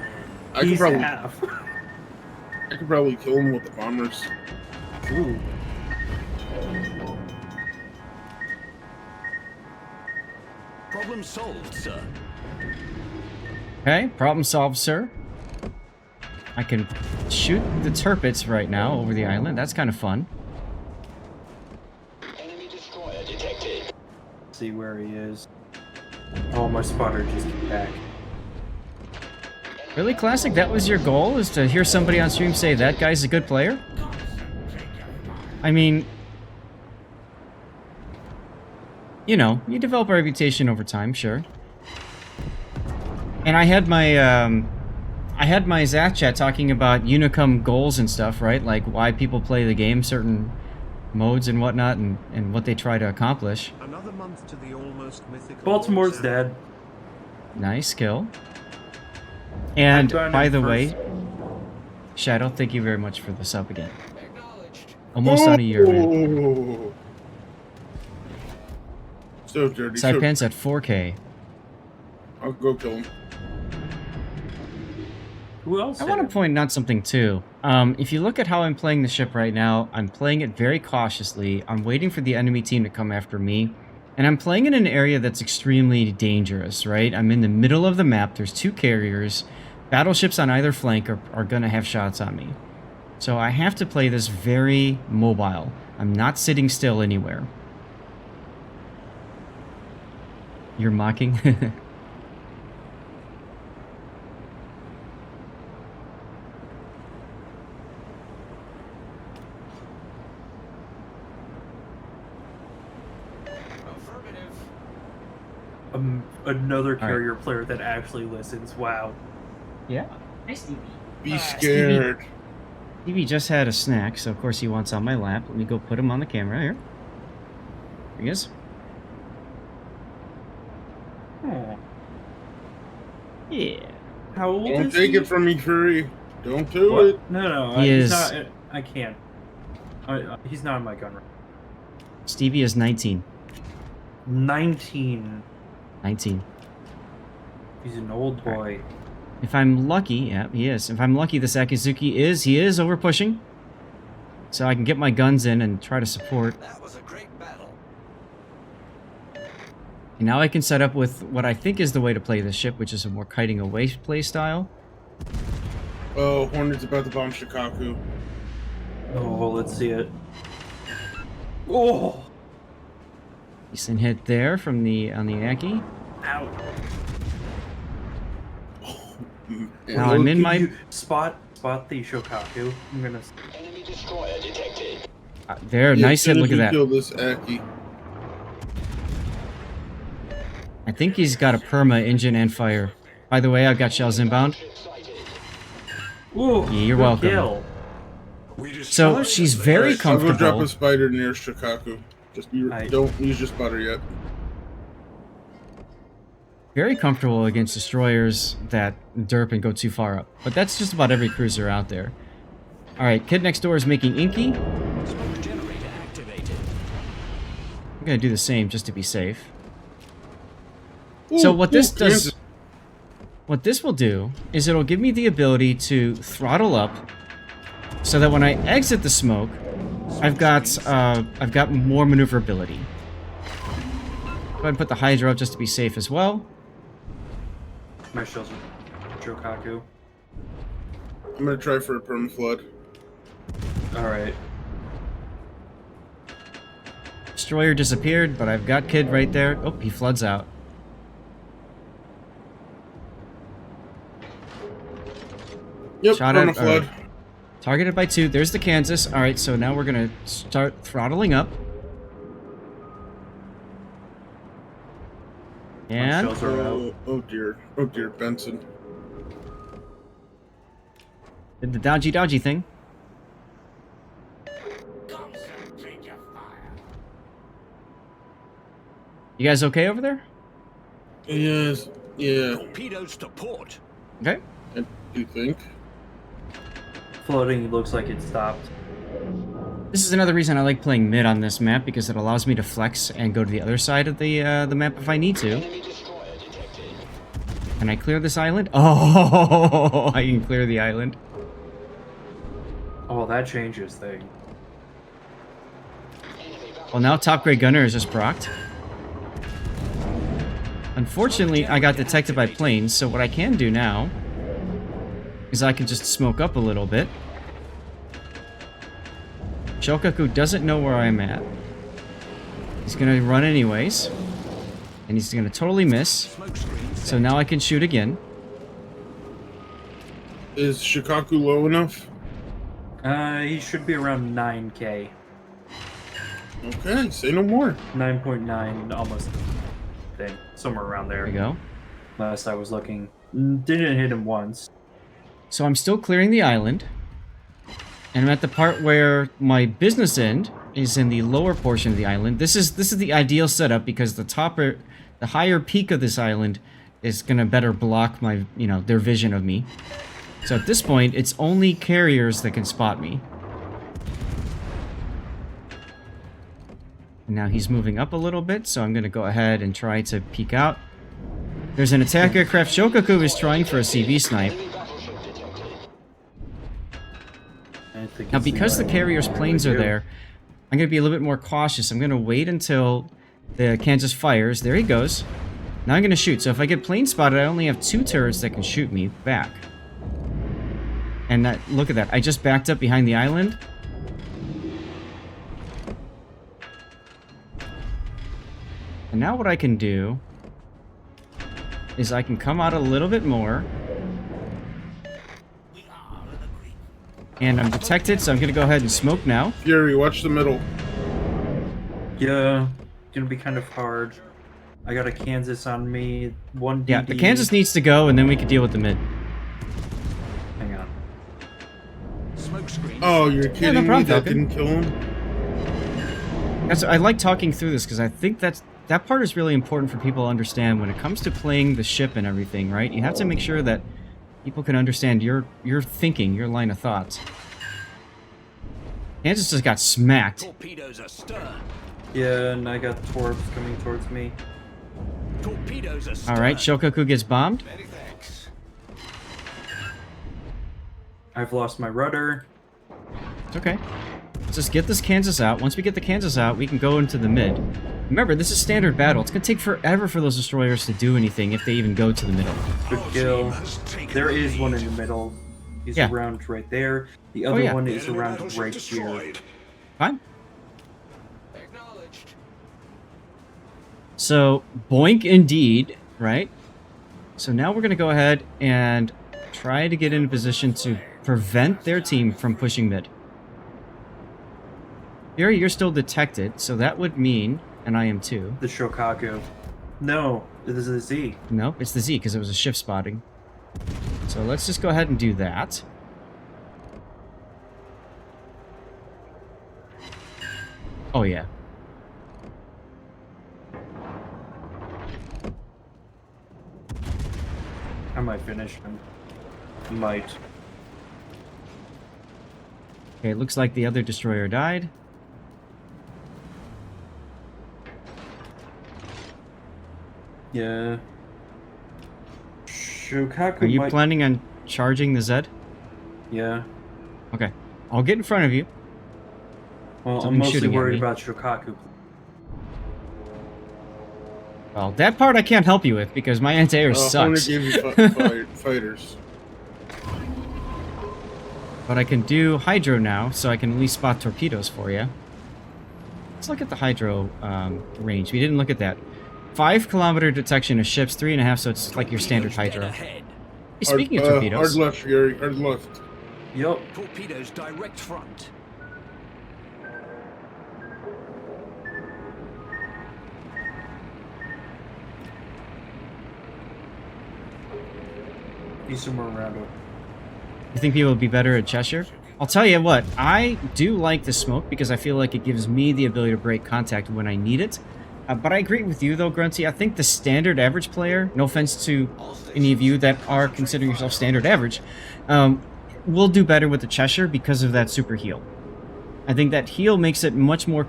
Speaker 3: I
Speaker 4: He's
Speaker 3: could
Speaker 4: half.
Speaker 3: probably kill him with the bombers.
Speaker 4: Ooh.
Speaker 7: Problem solved, sir.
Speaker 1: Okay, problem solved, sir. I can shoot the turpits right now over the island. That's kind of fun.
Speaker 7: Enemy destroyer detected.
Speaker 4: See where he is. Oh, my spotter just came back.
Speaker 1: Really, Classic? That was your goal? Is to hear somebody on stream say, that guy's a good player? I mean... You know, you develop a reputation over time, sure. And I had my, I had my Zach chat talking about Unicum goals and stuff, right? Like why people play the game, certain modes and whatnot, and what they try to accomplish.
Speaker 8: Another month to the almost mythical
Speaker 4: Baltimore's
Speaker 8: World
Speaker 4: dead.
Speaker 1: Nice kill. And
Speaker 4: I've gone
Speaker 1: by
Speaker 4: in
Speaker 1: the
Speaker 4: first.
Speaker 1: way, Shadow, thank you very much for the sub again. Almost on a year, man.
Speaker 3: Oh. So dirty. So
Speaker 1: Saipan's at 4K.
Speaker 3: I'll go kill him.
Speaker 4: Who else?
Speaker 1: I
Speaker 4: hit
Speaker 1: want
Speaker 4: him?
Speaker 1: to point out something too. If you look at how I'm playing the ship right now, I'm playing it very cautiously. I'm waiting for the enemy team to come after me. And I'm playing in an area that's extremely dangerous, right? I'm in the middle of the map. There's 2 carriers. Battleships on either flank are going to have shots on me. So I have to play this very mobile. I'm not sitting still anywhere. You're mocking?
Speaker 4: Another carrier player that actually listens. Wow.
Speaker 1: Yeah. Hi, Stevie.
Speaker 3: Be scared.
Speaker 1: Stevie just had a snack, so of course he wants on my lap. Let me go put him on the camera here. Here he is.
Speaker 4: Oh.
Speaker 1: Yeah.
Speaker 4: How old
Speaker 3: Don't
Speaker 4: is
Speaker 3: take
Speaker 4: he?
Speaker 3: it from me, Furry. Don't do
Speaker 4: What?
Speaker 3: it.
Speaker 4: No,
Speaker 1: He
Speaker 4: he's
Speaker 1: is-
Speaker 4: not. I can't. He's not in my gun range.
Speaker 1: Stevie is 19.
Speaker 4: 19.
Speaker 1: 19.
Speaker 4: He's an old boy.
Speaker 1: If I'm lucky, yeah, he is. If I'm lucky, this Akizuki he is over pushing. So I can get my guns in and try to support.
Speaker 7: That was a great battle.
Speaker 1: And now I can set up with what I think is the way to play this ship, which is a more kiting away play style.
Speaker 3: Oh, Hornet's about to bomb Shikaku.
Speaker 4: Oh, let's see it. Oh!
Speaker 1: Decent hit there from on the Aki.
Speaker 4: Ow.
Speaker 1: Now I'm in my...
Speaker 4: You spot the Shokaku. I'm gonna.
Speaker 7: Enemy destroyer detected.
Speaker 1: There,
Speaker 3: Yeah,
Speaker 1: nice
Speaker 3: as soon
Speaker 1: hit,
Speaker 3: as
Speaker 1: look at
Speaker 3: we
Speaker 1: that.
Speaker 3: Kill this Aki.
Speaker 1: I think he's got a perma engine and fire. By the way, I've got shells inbound.
Speaker 4: Ooh,
Speaker 1: Yeah, you're
Speaker 4: good
Speaker 1: welcome.
Speaker 4: kill.
Speaker 1: So she's very
Speaker 3: Alright, I'll go drop
Speaker 1: comfortable.
Speaker 3: a spider near Shikaku. Just be don't use your spotter yet.
Speaker 1: Very comfortable against destroyers that derp and go too far up. But that's just about every cruiser out there. Alright, kid next door is making inky.
Speaker 7: Smoke generator activated.
Speaker 1: I'm gonna do the same just to be safe.
Speaker 3: Ooh,
Speaker 1: So what this
Speaker 3: ooh,
Speaker 1: does...
Speaker 3: Kansas.
Speaker 1: What this will do is it'll give me the ability to throttle up so that when I exit the smoke, I've got more maneuverability. Go ahead and put the Hydra up just to be safe as well.
Speaker 4: My shells are Shokaku.
Speaker 3: I'm gonna try for a perm flood.
Speaker 4: Alright.
Speaker 1: Destroyer disappeared, but I've got Kid right there. Oh, he floods out.
Speaker 3: Yep,
Speaker 1: Shot
Speaker 3: perma
Speaker 1: at-
Speaker 3: flood.
Speaker 1: Targeted by 2. There's the Kansas. Alright, so now we're gonna start throttling up.
Speaker 4: My
Speaker 1: And
Speaker 4: shells are out.
Speaker 3: Oh dear, Benson.
Speaker 1: did the dodgy thing.
Speaker 7: Concentrate your fire.
Speaker 1: You guys okay over there?
Speaker 3: Yes, yeah.
Speaker 7: Torpedoes to port.
Speaker 1: Okay.
Speaker 3: Do you think?
Speaker 4: Floating looks like it stopped.
Speaker 1: This is another reason I like playing mid on this map, because it allows me to flex and go to the other side of the map if I need to.
Speaker 7: Enemy destroyer detected.
Speaker 1: Can I clear this island? Oh, I can clear the island.
Speaker 4: Oh, that changes things.
Speaker 1: Well, now top grade gunner is just procced. Unfortunately, I got detected by planes, so what I can do now is I can just smoke up a little bit. Shokaku doesn't know where I'm at. He's gonna run anyways. And he's gonna totally miss.
Speaker 7: Smoke screen
Speaker 1: So now I can shoot again.
Speaker 3: Is Shikaku low enough?
Speaker 4: He should be around 9k.
Speaker 3: Okay, say no more.
Speaker 4: 9.9, almost. Thing. Somewhere around there.
Speaker 1: There we go.
Speaker 4: Last I was looking. Didn't hit him once.
Speaker 1: So I'm still clearing the island. And I'm at the part where my business end is in the lower portion of the island. This is the ideal setup because the higher peak of this island is gonna better block my, their vision of me. So at this point, it's only carriers that can spot me. And now he's moving up a little bit, so I'm gonna go ahead and try to peek out. There's an attack aircraft. Shokaku is trying for a CV snipe. Now, because the carrier's planes are there, I'm going to be a little bit more cautious. I'm going to wait until the Kansas fires. There he goes. Now I'm going to shoot. So if I get plane spotted, I only have 2 turrets that can shoot me back. And look at that. I just backed up behind the island. And now what I can do is I can come out a little bit more. And I'm detected, so I'm gonna go ahead and smoke now.
Speaker 3: Fury, watch the middle.
Speaker 4: Yeah, gonna be kind of hard. I got a Kansas on me. 1 DD.
Speaker 1: Yeah, the Kansas needs to go, and then we can deal with the mid.
Speaker 4: Hang on.
Speaker 7: Smoke screen.
Speaker 3: Oh, you're kidding
Speaker 1: no
Speaker 3: me?
Speaker 1: problem,
Speaker 3: That
Speaker 1: Falcon.
Speaker 3: didn't kill him?
Speaker 1: I like talking through this because I think that part is really important for people to understand when it comes to playing the ship and everything, right? You have to make sure that people can understand your thinking, your line of thoughts. Kansas just got smacked.
Speaker 7: Torpedoes astern.
Speaker 4: Yeah, and I got Torbs coming towards me.
Speaker 7: Torpedoes astern.
Speaker 1: Alright, Shokaku gets bombed.
Speaker 7: Many thanks.
Speaker 4: I've lost my rudder.
Speaker 1: It's okay. Let's just get this Kansas out. Once we get the Kansas out, we can go into the mid. Remember, this is standard battle. It's gonna take forever for those destroyers to do anything if they even go to the middle.
Speaker 4: Good kill. There is one in the middle. He's
Speaker 1: Yeah.
Speaker 4: around right there. The other
Speaker 1: yeah.
Speaker 4: one is around right here.
Speaker 1: Fine.
Speaker 7: Acknowledged.
Speaker 1: So, boink indeed, right? So now we're gonna go ahead and try to get in a position to prevent their team from pushing mid. Fury, you're still detected, so that would mean, and I am too.
Speaker 4: The Shokaku. No, this is a Z.
Speaker 1: Nope, it's the Z because it was a shift spotting. So let's just go ahead and do that. Oh yeah.
Speaker 4: I might finish him. Might.
Speaker 1: Okay, it looks like the other destroyer died.
Speaker 4: Yeah. Shokaku
Speaker 1: Are you
Speaker 4: might...
Speaker 1: planning on charging the Zed?
Speaker 4: Yeah.
Speaker 1: Okay. I'll get in front of you.
Speaker 4: Well, I'm
Speaker 1: Something
Speaker 4: mostly
Speaker 1: shooting at
Speaker 4: worried
Speaker 1: me.
Speaker 4: about Shokaku.
Speaker 1: Well, that part I can't help you with because my anti-air
Speaker 3: Hornet
Speaker 1: sucks.
Speaker 3: gave you fighters.
Speaker 1: But I can do Hydro now, so I can at least spot torpedoes for you. Let's look at the Hydro range. We didn't look at that. 5-kilometer detection of ships, 3.5, so it's like your standard
Speaker 7: Torpedoes dead
Speaker 1: Hydro.
Speaker 7: ahead.
Speaker 1: Hey, speaking of
Speaker 3: Hard
Speaker 1: torpedoes,
Speaker 3: left, Fury. Hard left.
Speaker 4: Yup.
Speaker 7: Torpedoes direct front.
Speaker 4: He's somewhere around him.
Speaker 1: you think people would be better at Cheshire? I'll tell you what, I do like the smoke because I feel like it gives me the ability to break contact when I need it. But I agree with you though, Grunty. I think the standard average player, no offense to any of you that are considering yourself standard average, will do better with the Cheshire because of that super heal. I think that heal makes it much more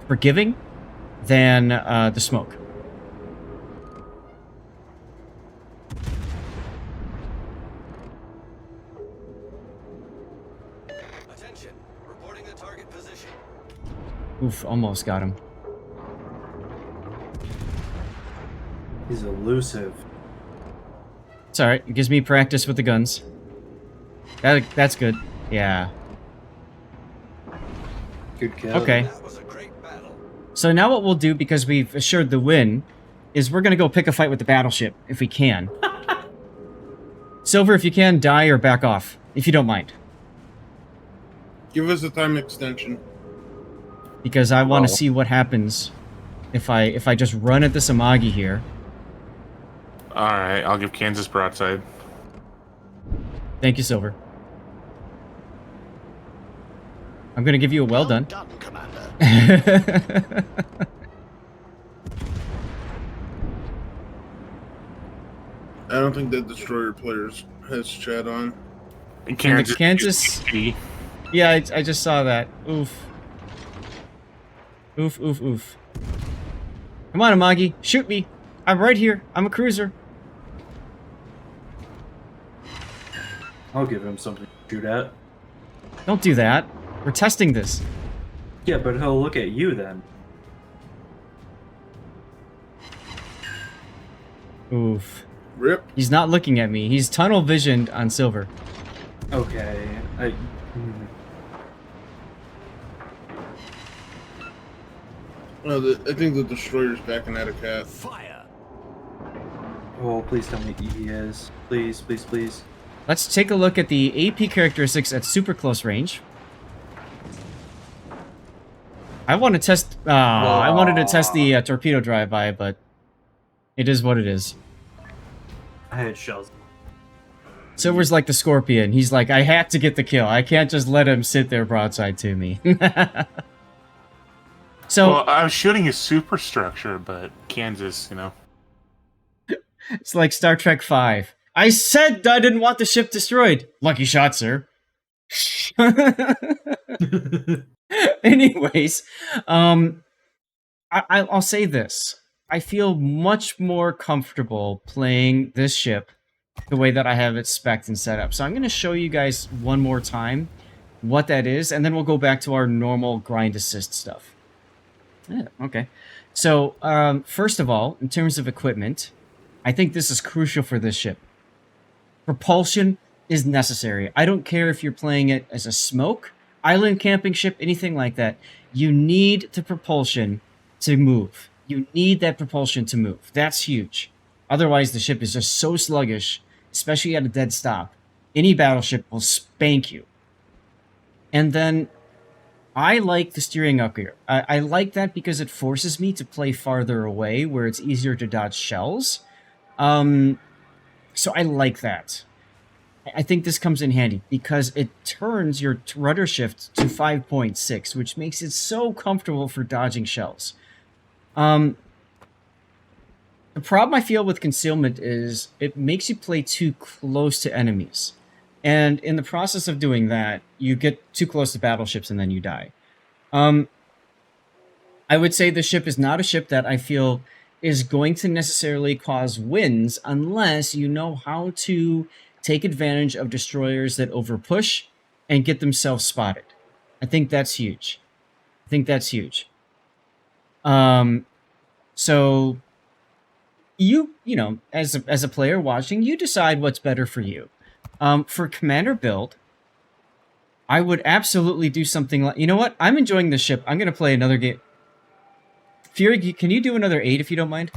Speaker 1: forgiving than the smoke.
Speaker 7: Attention. Reporting the target position.
Speaker 1: Oof, almost got him.
Speaker 4: He's elusive.
Speaker 1: It's alright, it gives me practice with the guns. That's good. Yeah.
Speaker 4: Good kill.
Speaker 1: Okay.
Speaker 7: That was a great battle.
Speaker 1: So now what we'll do, because we've assured the win, is we're gonna go pick a fight with the battleship, if we can. Silver, if you can, die or back off, if you don't mind.
Speaker 3: Give us a time extension.
Speaker 1: Because I want to
Speaker 5: Well.
Speaker 1: see what happens if I just run at this Amagi here.
Speaker 5: Alright, I'll give Kansas broadside.
Speaker 1: Thank you, Silver. I'm gonna give you a well done.
Speaker 8: Commander.
Speaker 3: I don't think that destroyer players has chat on.
Speaker 5: And
Speaker 1: And the
Speaker 5: Kansas.
Speaker 1: Kansas-
Speaker 5: UP.
Speaker 1: Yeah, I just saw that. Oof. Oof, oof, oof. Come on, Amagi. Shoot me. I'm right here. I'm a cruiser.
Speaker 4: I'll give him something to shoot at.
Speaker 1: Don't do that. We're testing this.
Speaker 4: Yeah, but he'll look at you then.
Speaker 1: Oof.
Speaker 3: Rip.
Speaker 1: He's not looking at me. He's tunnel visioned on Silver.
Speaker 4: Okay.
Speaker 3: Well, I think the destroyer's backing out of Cat.
Speaker 7: Fire.
Speaker 4: Oh, please tell me he is. Please, please, please.
Speaker 1: Let's take a look at the AP characteristics at super close range. I want to test... I wanted to test the torpedo drive-by, but it is what it is.
Speaker 4: I had shells.
Speaker 1: Silver's like the Scorpion. He's like, I had to get the kill. I can't just let him sit there broadside to me. So,
Speaker 5: Well, I was shooting his superstructure, but Kansas, you know.
Speaker 1: it's like Star Trek V. I said I didn't want the ship destroyed. Lucky shot, sir. Anyways, I'll say this. I feel much more comfortable playing this ship the way that I have it spec'd and set up. So I'm going to show you guys one more time what that is, and then we'll go back to our normal grind assist stuff. Yeah, okay. So, first of all, in terms of equipment, I think this is crucial for this ship. Propulsion is necessary. I don't care if you're playing it as a smoke, island camping ship, anything like that. You need the propulsion to move. You need that propulsion to move. That's huge. Otherwise, the ship is just so sluggish, especially at a dead stop. Any battleship will spank you. And then, I like the steering up here. I like that because it forces me to play farther away, where it's easier to dodge shells. So I like that. I think this comes in handy because it turns your rudder shift to 5.6, which makes it so comfortable for dodging shells. The problem I feel with Concealment is it makes you play too close to enemies. And in the process of doing that, you get too close to battleships and then you die. I would say the ship is not a ship that I feel is going to necessarily cause wins unless you know how to take advantage of destroyers that overpush and get themselves spotted. I think that's huge. So you know, as a player watching, you decide what's better for you. For commander build, I would absolutely do something like, you know what? I'm enjoying this ship. I'm going to play another game. Fury, can you do another 8 if you don't mind?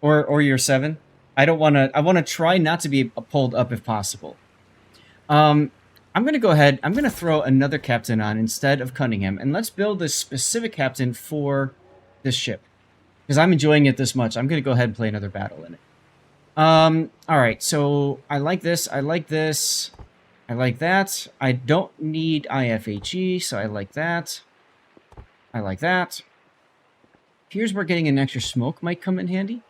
Speaker 1: Or your 7? I want to try not to be pulled up if possible. I'm going to go ahead. I'm going to throw another captain on instead of Cunningham. And let's build a specific captain for this ship. Because I'm enjoying it this much. I'm going to go ahead and play another battle in it. Alright, so I like this. I like this. I like that. I don't need IFHE, so I like that. I like that. Here's where getting an extra smoke might come in handy.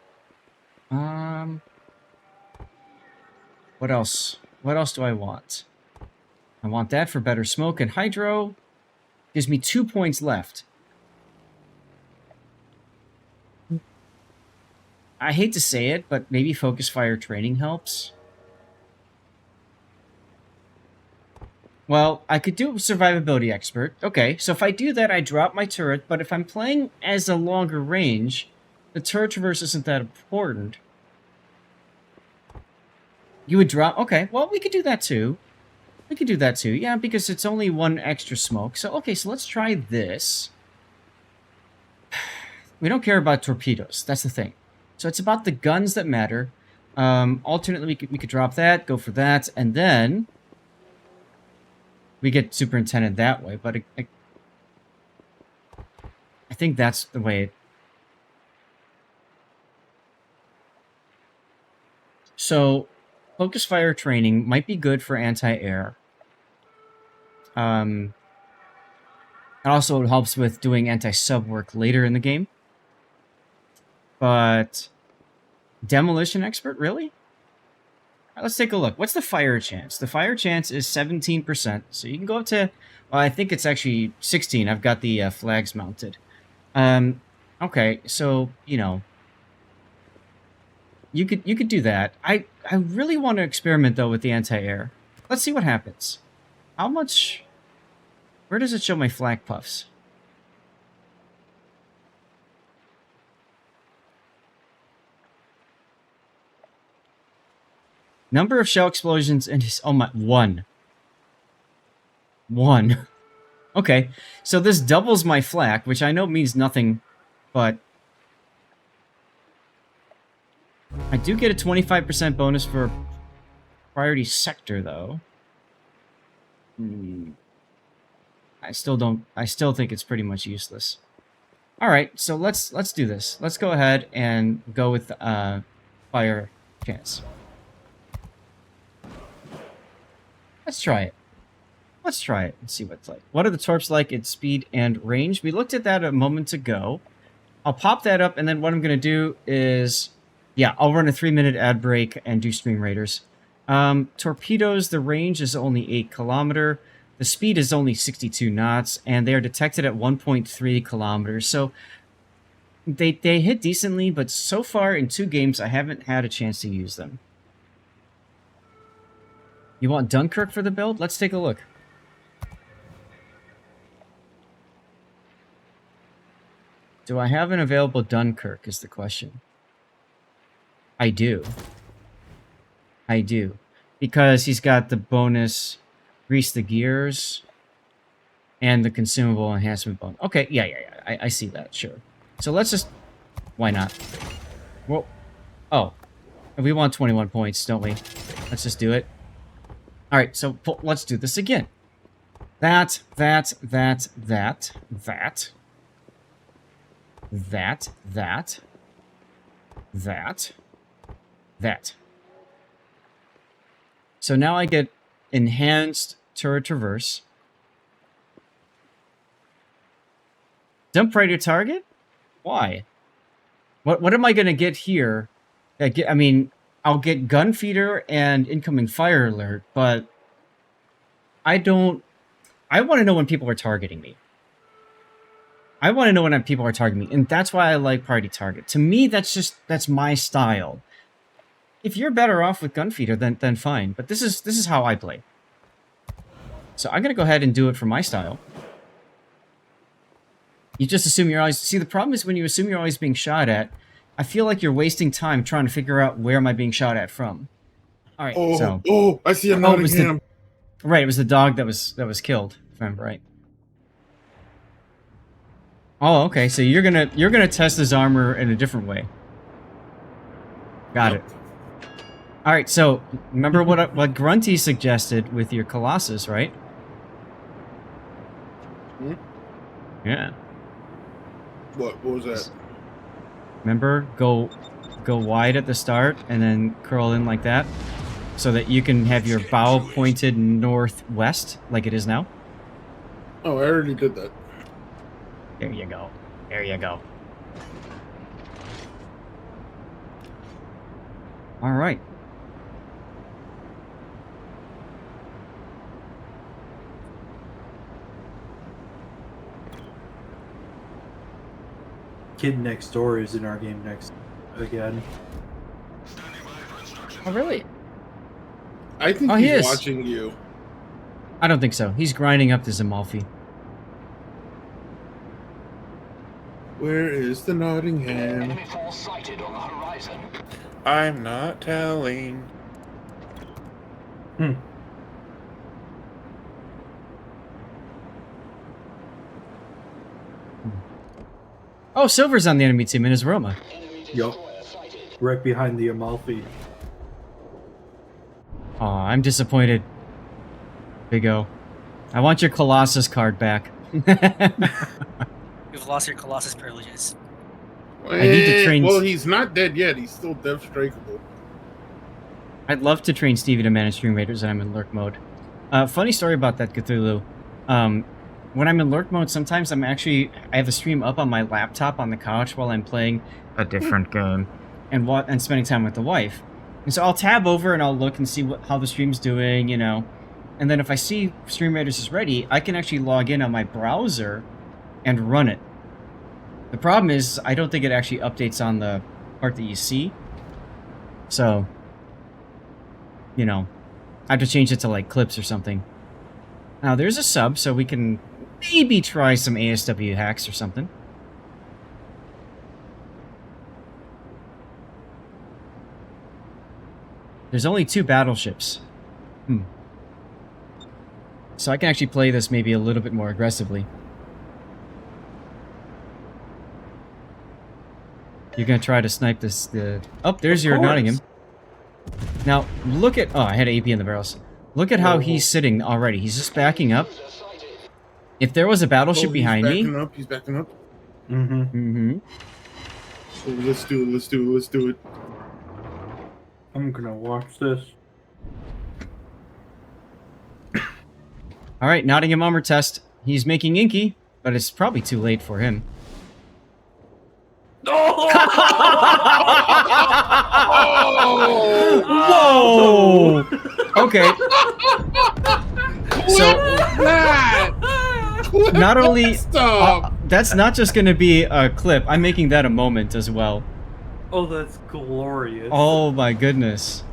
Speaker 1: What else? What else do I want? I want that for better smoke, and hydro gives me 2 points left. I hate to say it, but maybe focus fire training helps. Well, I could do survivability expert. Okay, so if I do that, I drop my turret, but if I'm playing as a longer range, the turret traverse isn't that important. You would drop... Okay, well, we could do that too. We could do that too, yeah, because it's only 1 extra smoke. So, okay, so let's try this. We don't care about torpedoes, that's the thing. So it's about the guns that matter. Alternately, we could drop that, go for that, and then... we get Superintendent that way, but I think that's the way. So, focus fire training might be good for anti-air. And also it helps with doing anti-sub work later in the game. But demolition expert, really? Let's take a look. What's the fire chance? The fire chance is 17%. So you can go up to, well, I think it's actually 16. I've got the flags mounted. Okay, so, you know, you could do that. I really want to experiment, though, with the anti-air. Let's see what happens. How much... Where does it show my flag puffs? Number of shell explosions in his... Oh my... One. Okay, so this doubles my flak, which I know means nothing, but... I do get a 25% bonus for priority sector, though. I still think it's pretty much useless. Alright, so let's do this. Let's go ahead and go with fire chance. Let's try it. Let's try it and see what it's like. What are the torps like at speed and range? We looked at that a moment ago. I'll pop that up, and then what I'm going to do is... Yeah, I'll run a 3-minute ad break and do Stream Raiders. Torpedoes, the range is only 8 kilometer. The speed is only 62 knots, and they are detected at 1.3 kilometers. So they hit decently, but so far in 2 games, I haven't had a chance to use them. You want Dunkirk for the build? Let's take a look. Do I have an available Dunkirk is the question. I do. I do. Because he's got the bonus grease the gears and the consumable enhancement bonus. Okay, yeah. I see that, sure. So let's just... Why not? Well, oh. We want 21 points, don't we? Let's just do it. Alright, so let's do this again. That. So now I get enhanced turret traverse. Dump right to target? Why? What am I going to get here? I mean, I'll get gun feeder and incoming fire alert, but I want to know when people are targeting me. I want to know when people are targeting me, and that's why I like party target. To me, that's my style. If you're better off with gun feeder, then fine. But this is how I play. So I'm gonna go ahead and do it for my style. You just assume you're always... See, the problem is when you assume you're always being shot at, I feel like you're wasting time trying to figure out where am I being shot at from. All right,
Speaker 3: Oh, I see a Nottingham.
Speaker 1: Right, it was the dog that was killed, if I remember right. Oh, okay, so you're gonna test his armor in a different way. Got it. All right, so remember what Grunty suggested with your Colossus, right?
Speaker 3: Hmm?
Speaker 1: Yeah.
Speaker 3: What was that?
Speaker 1: Remember, go wide at the start and then curl in like that, so that you can have your bow pointed northwest, like it is now.
Speaker 3: Oh, I already did that.
Speaker 1: There you go. There you go. All right.
Speaker 4: Kid next door is in our game next again.
Speaker 1: Oh, really?
Speaker 3: I think
Speaker 1: Oh, he
Speaker 3: he's
Speaker 1: is.
Speaker 3: watching you.
Speaker 1: I don't think so. He's grinding up this Amalfi.
Speaker 3: Where is the Nottingham?
Speaker 7: Enemy force sighted on the horizon.
Speaker 5: I'm not telling.
Speaker 1: Oh, Silver's on the enemy team in his Roma.
Speaker 4: Yup. Right behind the Amalfi.
Speaker 1: Aw, I'm disappointed. Big O. I want your Colossus card back.
Speaker 2: You've lost your Colossus privileges.
Speaker 1: I need to train-
Speaker 3: Well, he's not dead yet. He's still dev strikeable.
Speaker 1: I'd love to train Stevie to manage Stream Raiders when I'm in lurk mode. Funny story about that, Cthulhu. When I'm in lurk mode, sometimes I have a stream up on my laptop on the couch while I'm playing a different game and spending time with the wife. And so I'll tab over and I'll look and see how the stream's doing, you know. And then if I see Stream Raiders is ready, I can actually log in on my browser and run it. The problem is, I don't think it actually updates on the part that you see. So, you know, I have to change it to, like, clips or something. Now, there's a sub, so we can maybe try some ASW hacks or something. There's only 2 battleships. So I can actually play this maybe a little bit more aggressively. You're gonna try to snipe this. Oh, there's your Nottingham. Now look at. Oh, I had an AP in the barrels. Look at how he's sitting already. He's just backing up. If there was a battleship behind me.
Speaker 3: He's backing up.
Speaker 4: Mm-hmm.
Speaker 3: Oh, let's do it. Let's do it.
Speaker 4: I'm gonna watch this.
Speaker 1: All right, Nottingham armor test. He's making inky, but it's probably too late for him.
Speaker 3: Oh!
Speaker 1: Whoa! Okay. So not only that's not just going to be a clip. I'm making that a moment as well.
Speaker 4: Oh, that's glorious.
Speaker 1: Oh my goodness.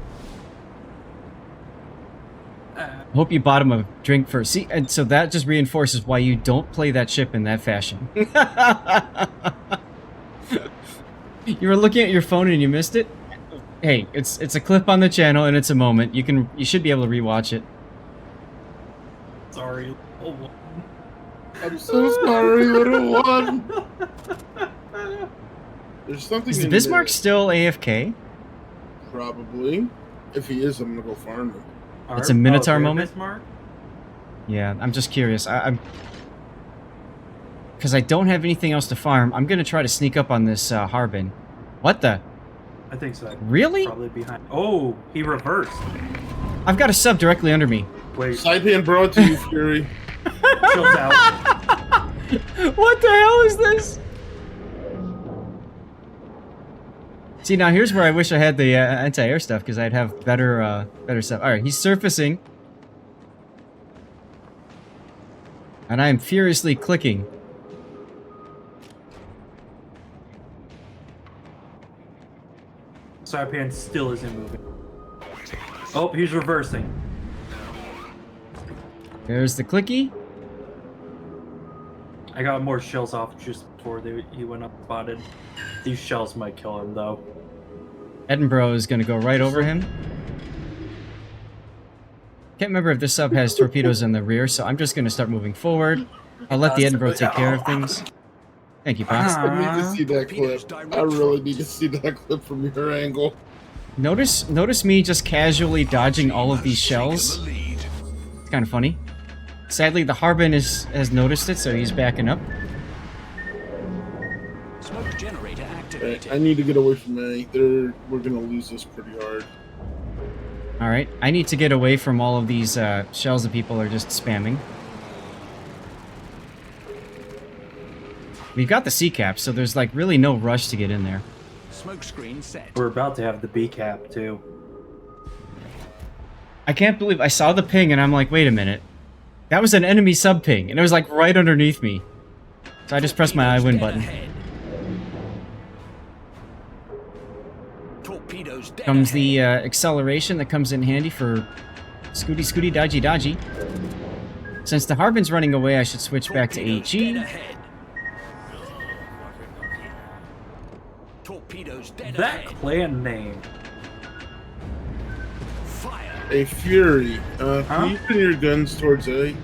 Speaker 1: Hope you bought him a drink first. See, and so that just reinforces why you don't play that ship in that fashion. You were looking at your phone and you missed it? Hey, it's a clip on the channel and it's a moment. You should be able to rewatch it.
Speaker 4: Sorry. Oh,
Speaker 3: I'm so sorry, little one. There's something.
Speaker 1: Is the Bismarck still AFK?
Speaker 3: Probably. If he is, I'm gonna go farm him.
Speaker 1: It's a Minotaur moment?
Speaker 4: Bismarck?
Speaker 1: Yeah, I'm just curious. I'm because I don't have anything else to farm. I'm gonna try to sneak up on this Harbin. What the?
Speaker 4: I think so.
Speaker 1: Really?
Speaker 4: Probably behind. Oh, he reversed.
Speaker 1: I've got a sub directly under me.
Speaker 4: Wait.
Speaker 3: Side hand broad to you, Fury.
Speaker 4: Chills out.
Speaker 1: What the hell is this? See, now here's where I wish I had the anti-air stuff, because I'd have better stuff. Alright, he's surfacing. And I am furiously clicking.
Speaker 4: Saipan still isn't moving. Oh, he's reversing.
Speaker 1: There's the clicky.
Speaker 4: I got more shells off just before he went up spotted. These shells might kill him, though.
Speaker 1: Edinburgh is going to go right over him. Can't remember if this sub has torpedoes in the rear, so I'm just going to start moving forward. I'll let the Edinburgh take care of things. Thank you, Pox.
Speaker 3: I need to see that clip. I really need to see that clip from your angle.
Speaker 1: Notice me just casually dodging all of these shells. It's kind of funny. Sadly, the Harbin has noticed it, so he's backing up.
Speaker 7: Smoke generator activated.
Speaker 3: I need to get away from A. We're gonna lose this pretty hard.
Speaker 1: Alright, I need to get away from all of these shells that people are just spamming. We've got the C cap, so there's like really no rush to get in there.
Speaker 7: Smoke screen set.
Speaker 4: We're about to have the B cap, too.
Speaker 1: I can't believe I saw the ping and I'm like, wait a minute. That was an enemy sub ping, and it was like right underneath me. So I just pressed my I win button. Comes the acceleration that comes in handy for scooty dodgy. Since the Harbin's running away, I should switch back to AG.
Speaker 4: That clan name.
Speaker 3: A Fury. Can you put your guns towards A? So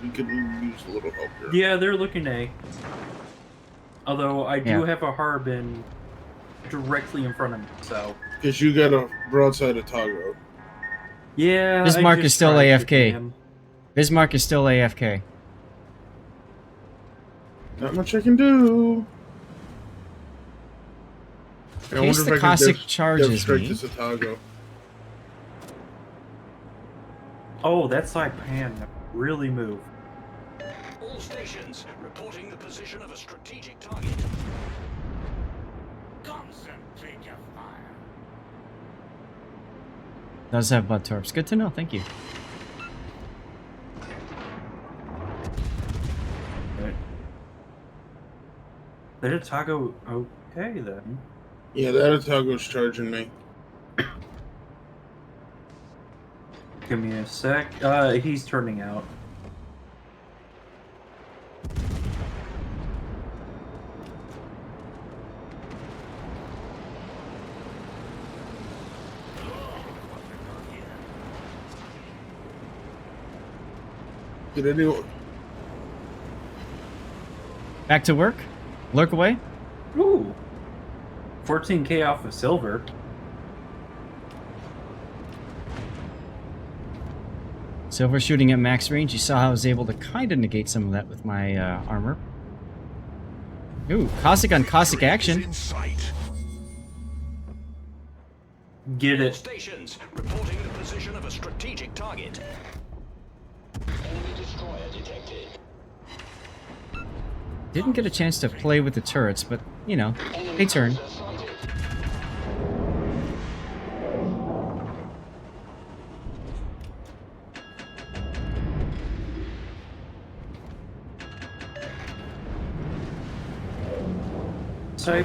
Speaker 3: we could use a little help here.
Speaker 4: Yeah, they're looking A. Although I do have a Harbin directly in front of me, so.
Speaker 3: Because you got a broadside of Togo.
Speaker 4: Yeah.
Speaker 1: Bismarck
Speaker 4: I just
Speaker 1: is still
Speaker 4: tried
Speaker 1: AFK.
Speaker 4: shooting him.
Speaker 1: Bismarck is still AFK.
Speaker 3: Not much I can do.
Speaker 1: In case the Cossack charges me.
Speaker 3: This Otago.
Speaker 4: Oh, that Saipan really moved.
Speaker 7: All stations reporting the position of a strategic target. Concentrate your fire.
Speaker 1: Does have butt torps. Good to know. Thank you.
Speaker 4: Did Otago okay then?
Speaker 3: Yeah, that Otago's charging me.
Speaker 4: Give me a sec. He's turning out.
Speaker 3: Did anyone?
Speaker 1: Back to work. Lurk away.
Speaker 4: Ooh. 14k off of silver.
Speaker 1: Silver shooting at max range. You saw how I was able to kind of negate some of that with my armor. Ooh, Cossack on Cossack action.
Speaker 7: In sight.
Speaker 4: Get
Speaker 7: All
Speaker 4: it.
Speaker 7: stations reporting the position of a strategic target. Enemy destroyer detected.
Speaker 1: Didn't get a chance to play with the turrets, but, you know, they turn.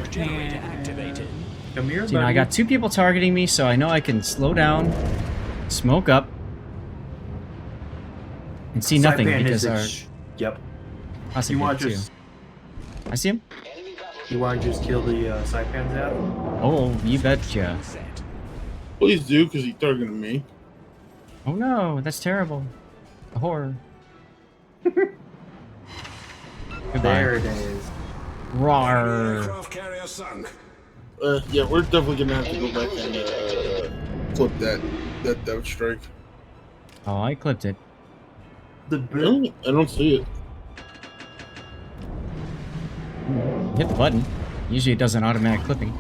Speaker 7: Generator activated.
Speaker 4: Come here,
Speaker 1: So, you know, I
Speaker 4: buddy.
Speaker 1: got 2 people targeting me, so I know I can slow down, smoke up, and see nothing
Speaker 4: Saipan
Speaker 1: because
Speaker 4: is
Speaker 1: our
Speaker 4: Yep.
Speaker 1: Cossack
Speaker 4: You want
Speaker 1: did
Speaker 4: just
Speaker 1: too. I see him.
Speaker 4: you want to just kill the Saipans out?
Speaker 1: Oh, you betcha.
Speaker 7: Set.
Speaker 3: Please do, because he's targeting me.
Speaker 1: Oh no, that's terrible. A horror.
Speaker 4: There
Speaker 1: Goodbye.
Speaker 4: it is.
Speaker 1: Rawr.
Speaker 7: Aircraft carrier sunk.
Speaker 3: Yeah, we're definitely gonna have to go back and clip that dev strike.
Speaker 1: Oh, I clipped it.
Speaker 4: The
Speaker 3: Really? I don't see it.
Speaker 1: Hit the button. Usually it does an automatic clipping.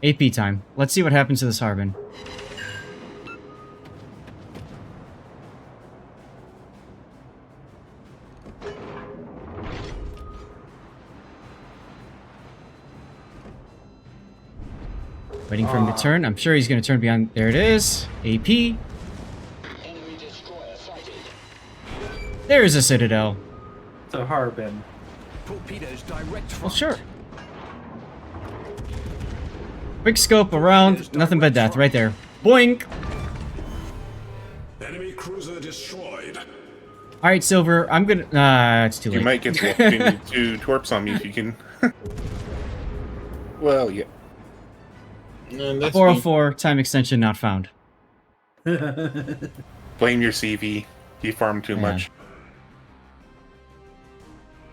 Speaker 1: AP time. Let's see what happens to this Harbin. Waiting for him to turn. I'm sure he's going to turn beyond. There it is. AP.
Speaker 7: Enemy destroyer sighted.
Speaker 1: There's a Citadel.
Speaker 4: It's a Harbin.
Speaker 7: Torpedoes direct front.
Speaker 1: Well, sure. Quick scope around. Nothing but death right there. Boink.
Speaker 7: Enemy cruiser destroyed.
Speaker 1: All right, Silver. I'm going to... it's too late.
Speaker 5: You might get the opportunity to torps on me if you can. Well, yeah.
Speaker 3: And that's
Speaker 1: 404. Time extension not found.
Speaker 5: Blame your CV. You farmed too
Speaker 1: Yeah.
Speaker 5: much.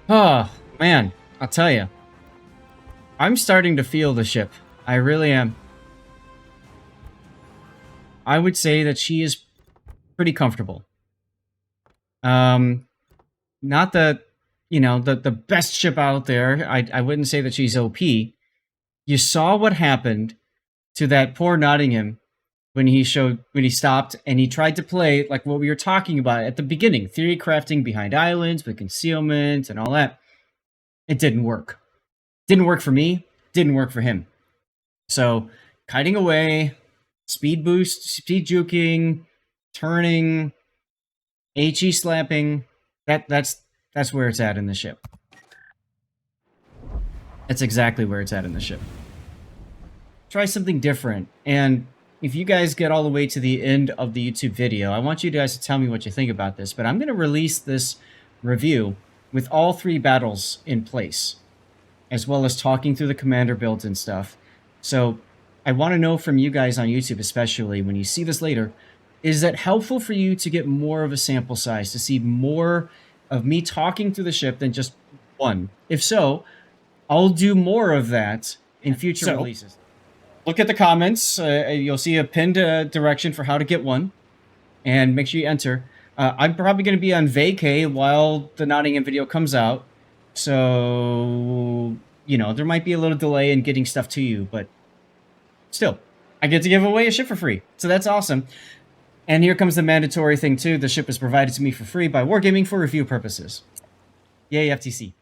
Speaker 1: Oh, man. I'll tell you. I'm starting to feel the ship. I really am. I would say that she is pretty comfortable. Not the, you know, the best ship out there. I wouldn't say that she's OP. You saw what happened to that poor Nottingham when he stopped and he tried to play like what we were talking about at the beginning, theory crafting behind islands with concealment and all that. It didn't work. Didn't work for me. Didn't work for him. So kiting away, speed boost, speed juking, turning, HE slapping. That's where it's at in the ship. That's exactly where it's at in the ship. Try something different. And if you guys get all the way to the end of the YouTube video, I want you guys to tell me what you think about this. But I'm going to release this review with all 3 battles in place, as well as talking through the commander builds and stuff. So I want to know from you guys on YouTube, especially when you see this later, is that helpful for you to get more of a sample size, to see more of me talking through the ship than just one? If so, I'll do more of that in future releases. Look at the comments. You'll see a pinned direction for how to get one. And make sure you enter. I'm probably going to be on vacay while the Nottingham video comes out. So, you know, there might be a little delay in getting stuff to you, but still, I get to give away a ship for free. So that's awesome. And here comes the mandatory thing too. The ship is provided to me for free by Wargaming for review purposes. Yay, FTC.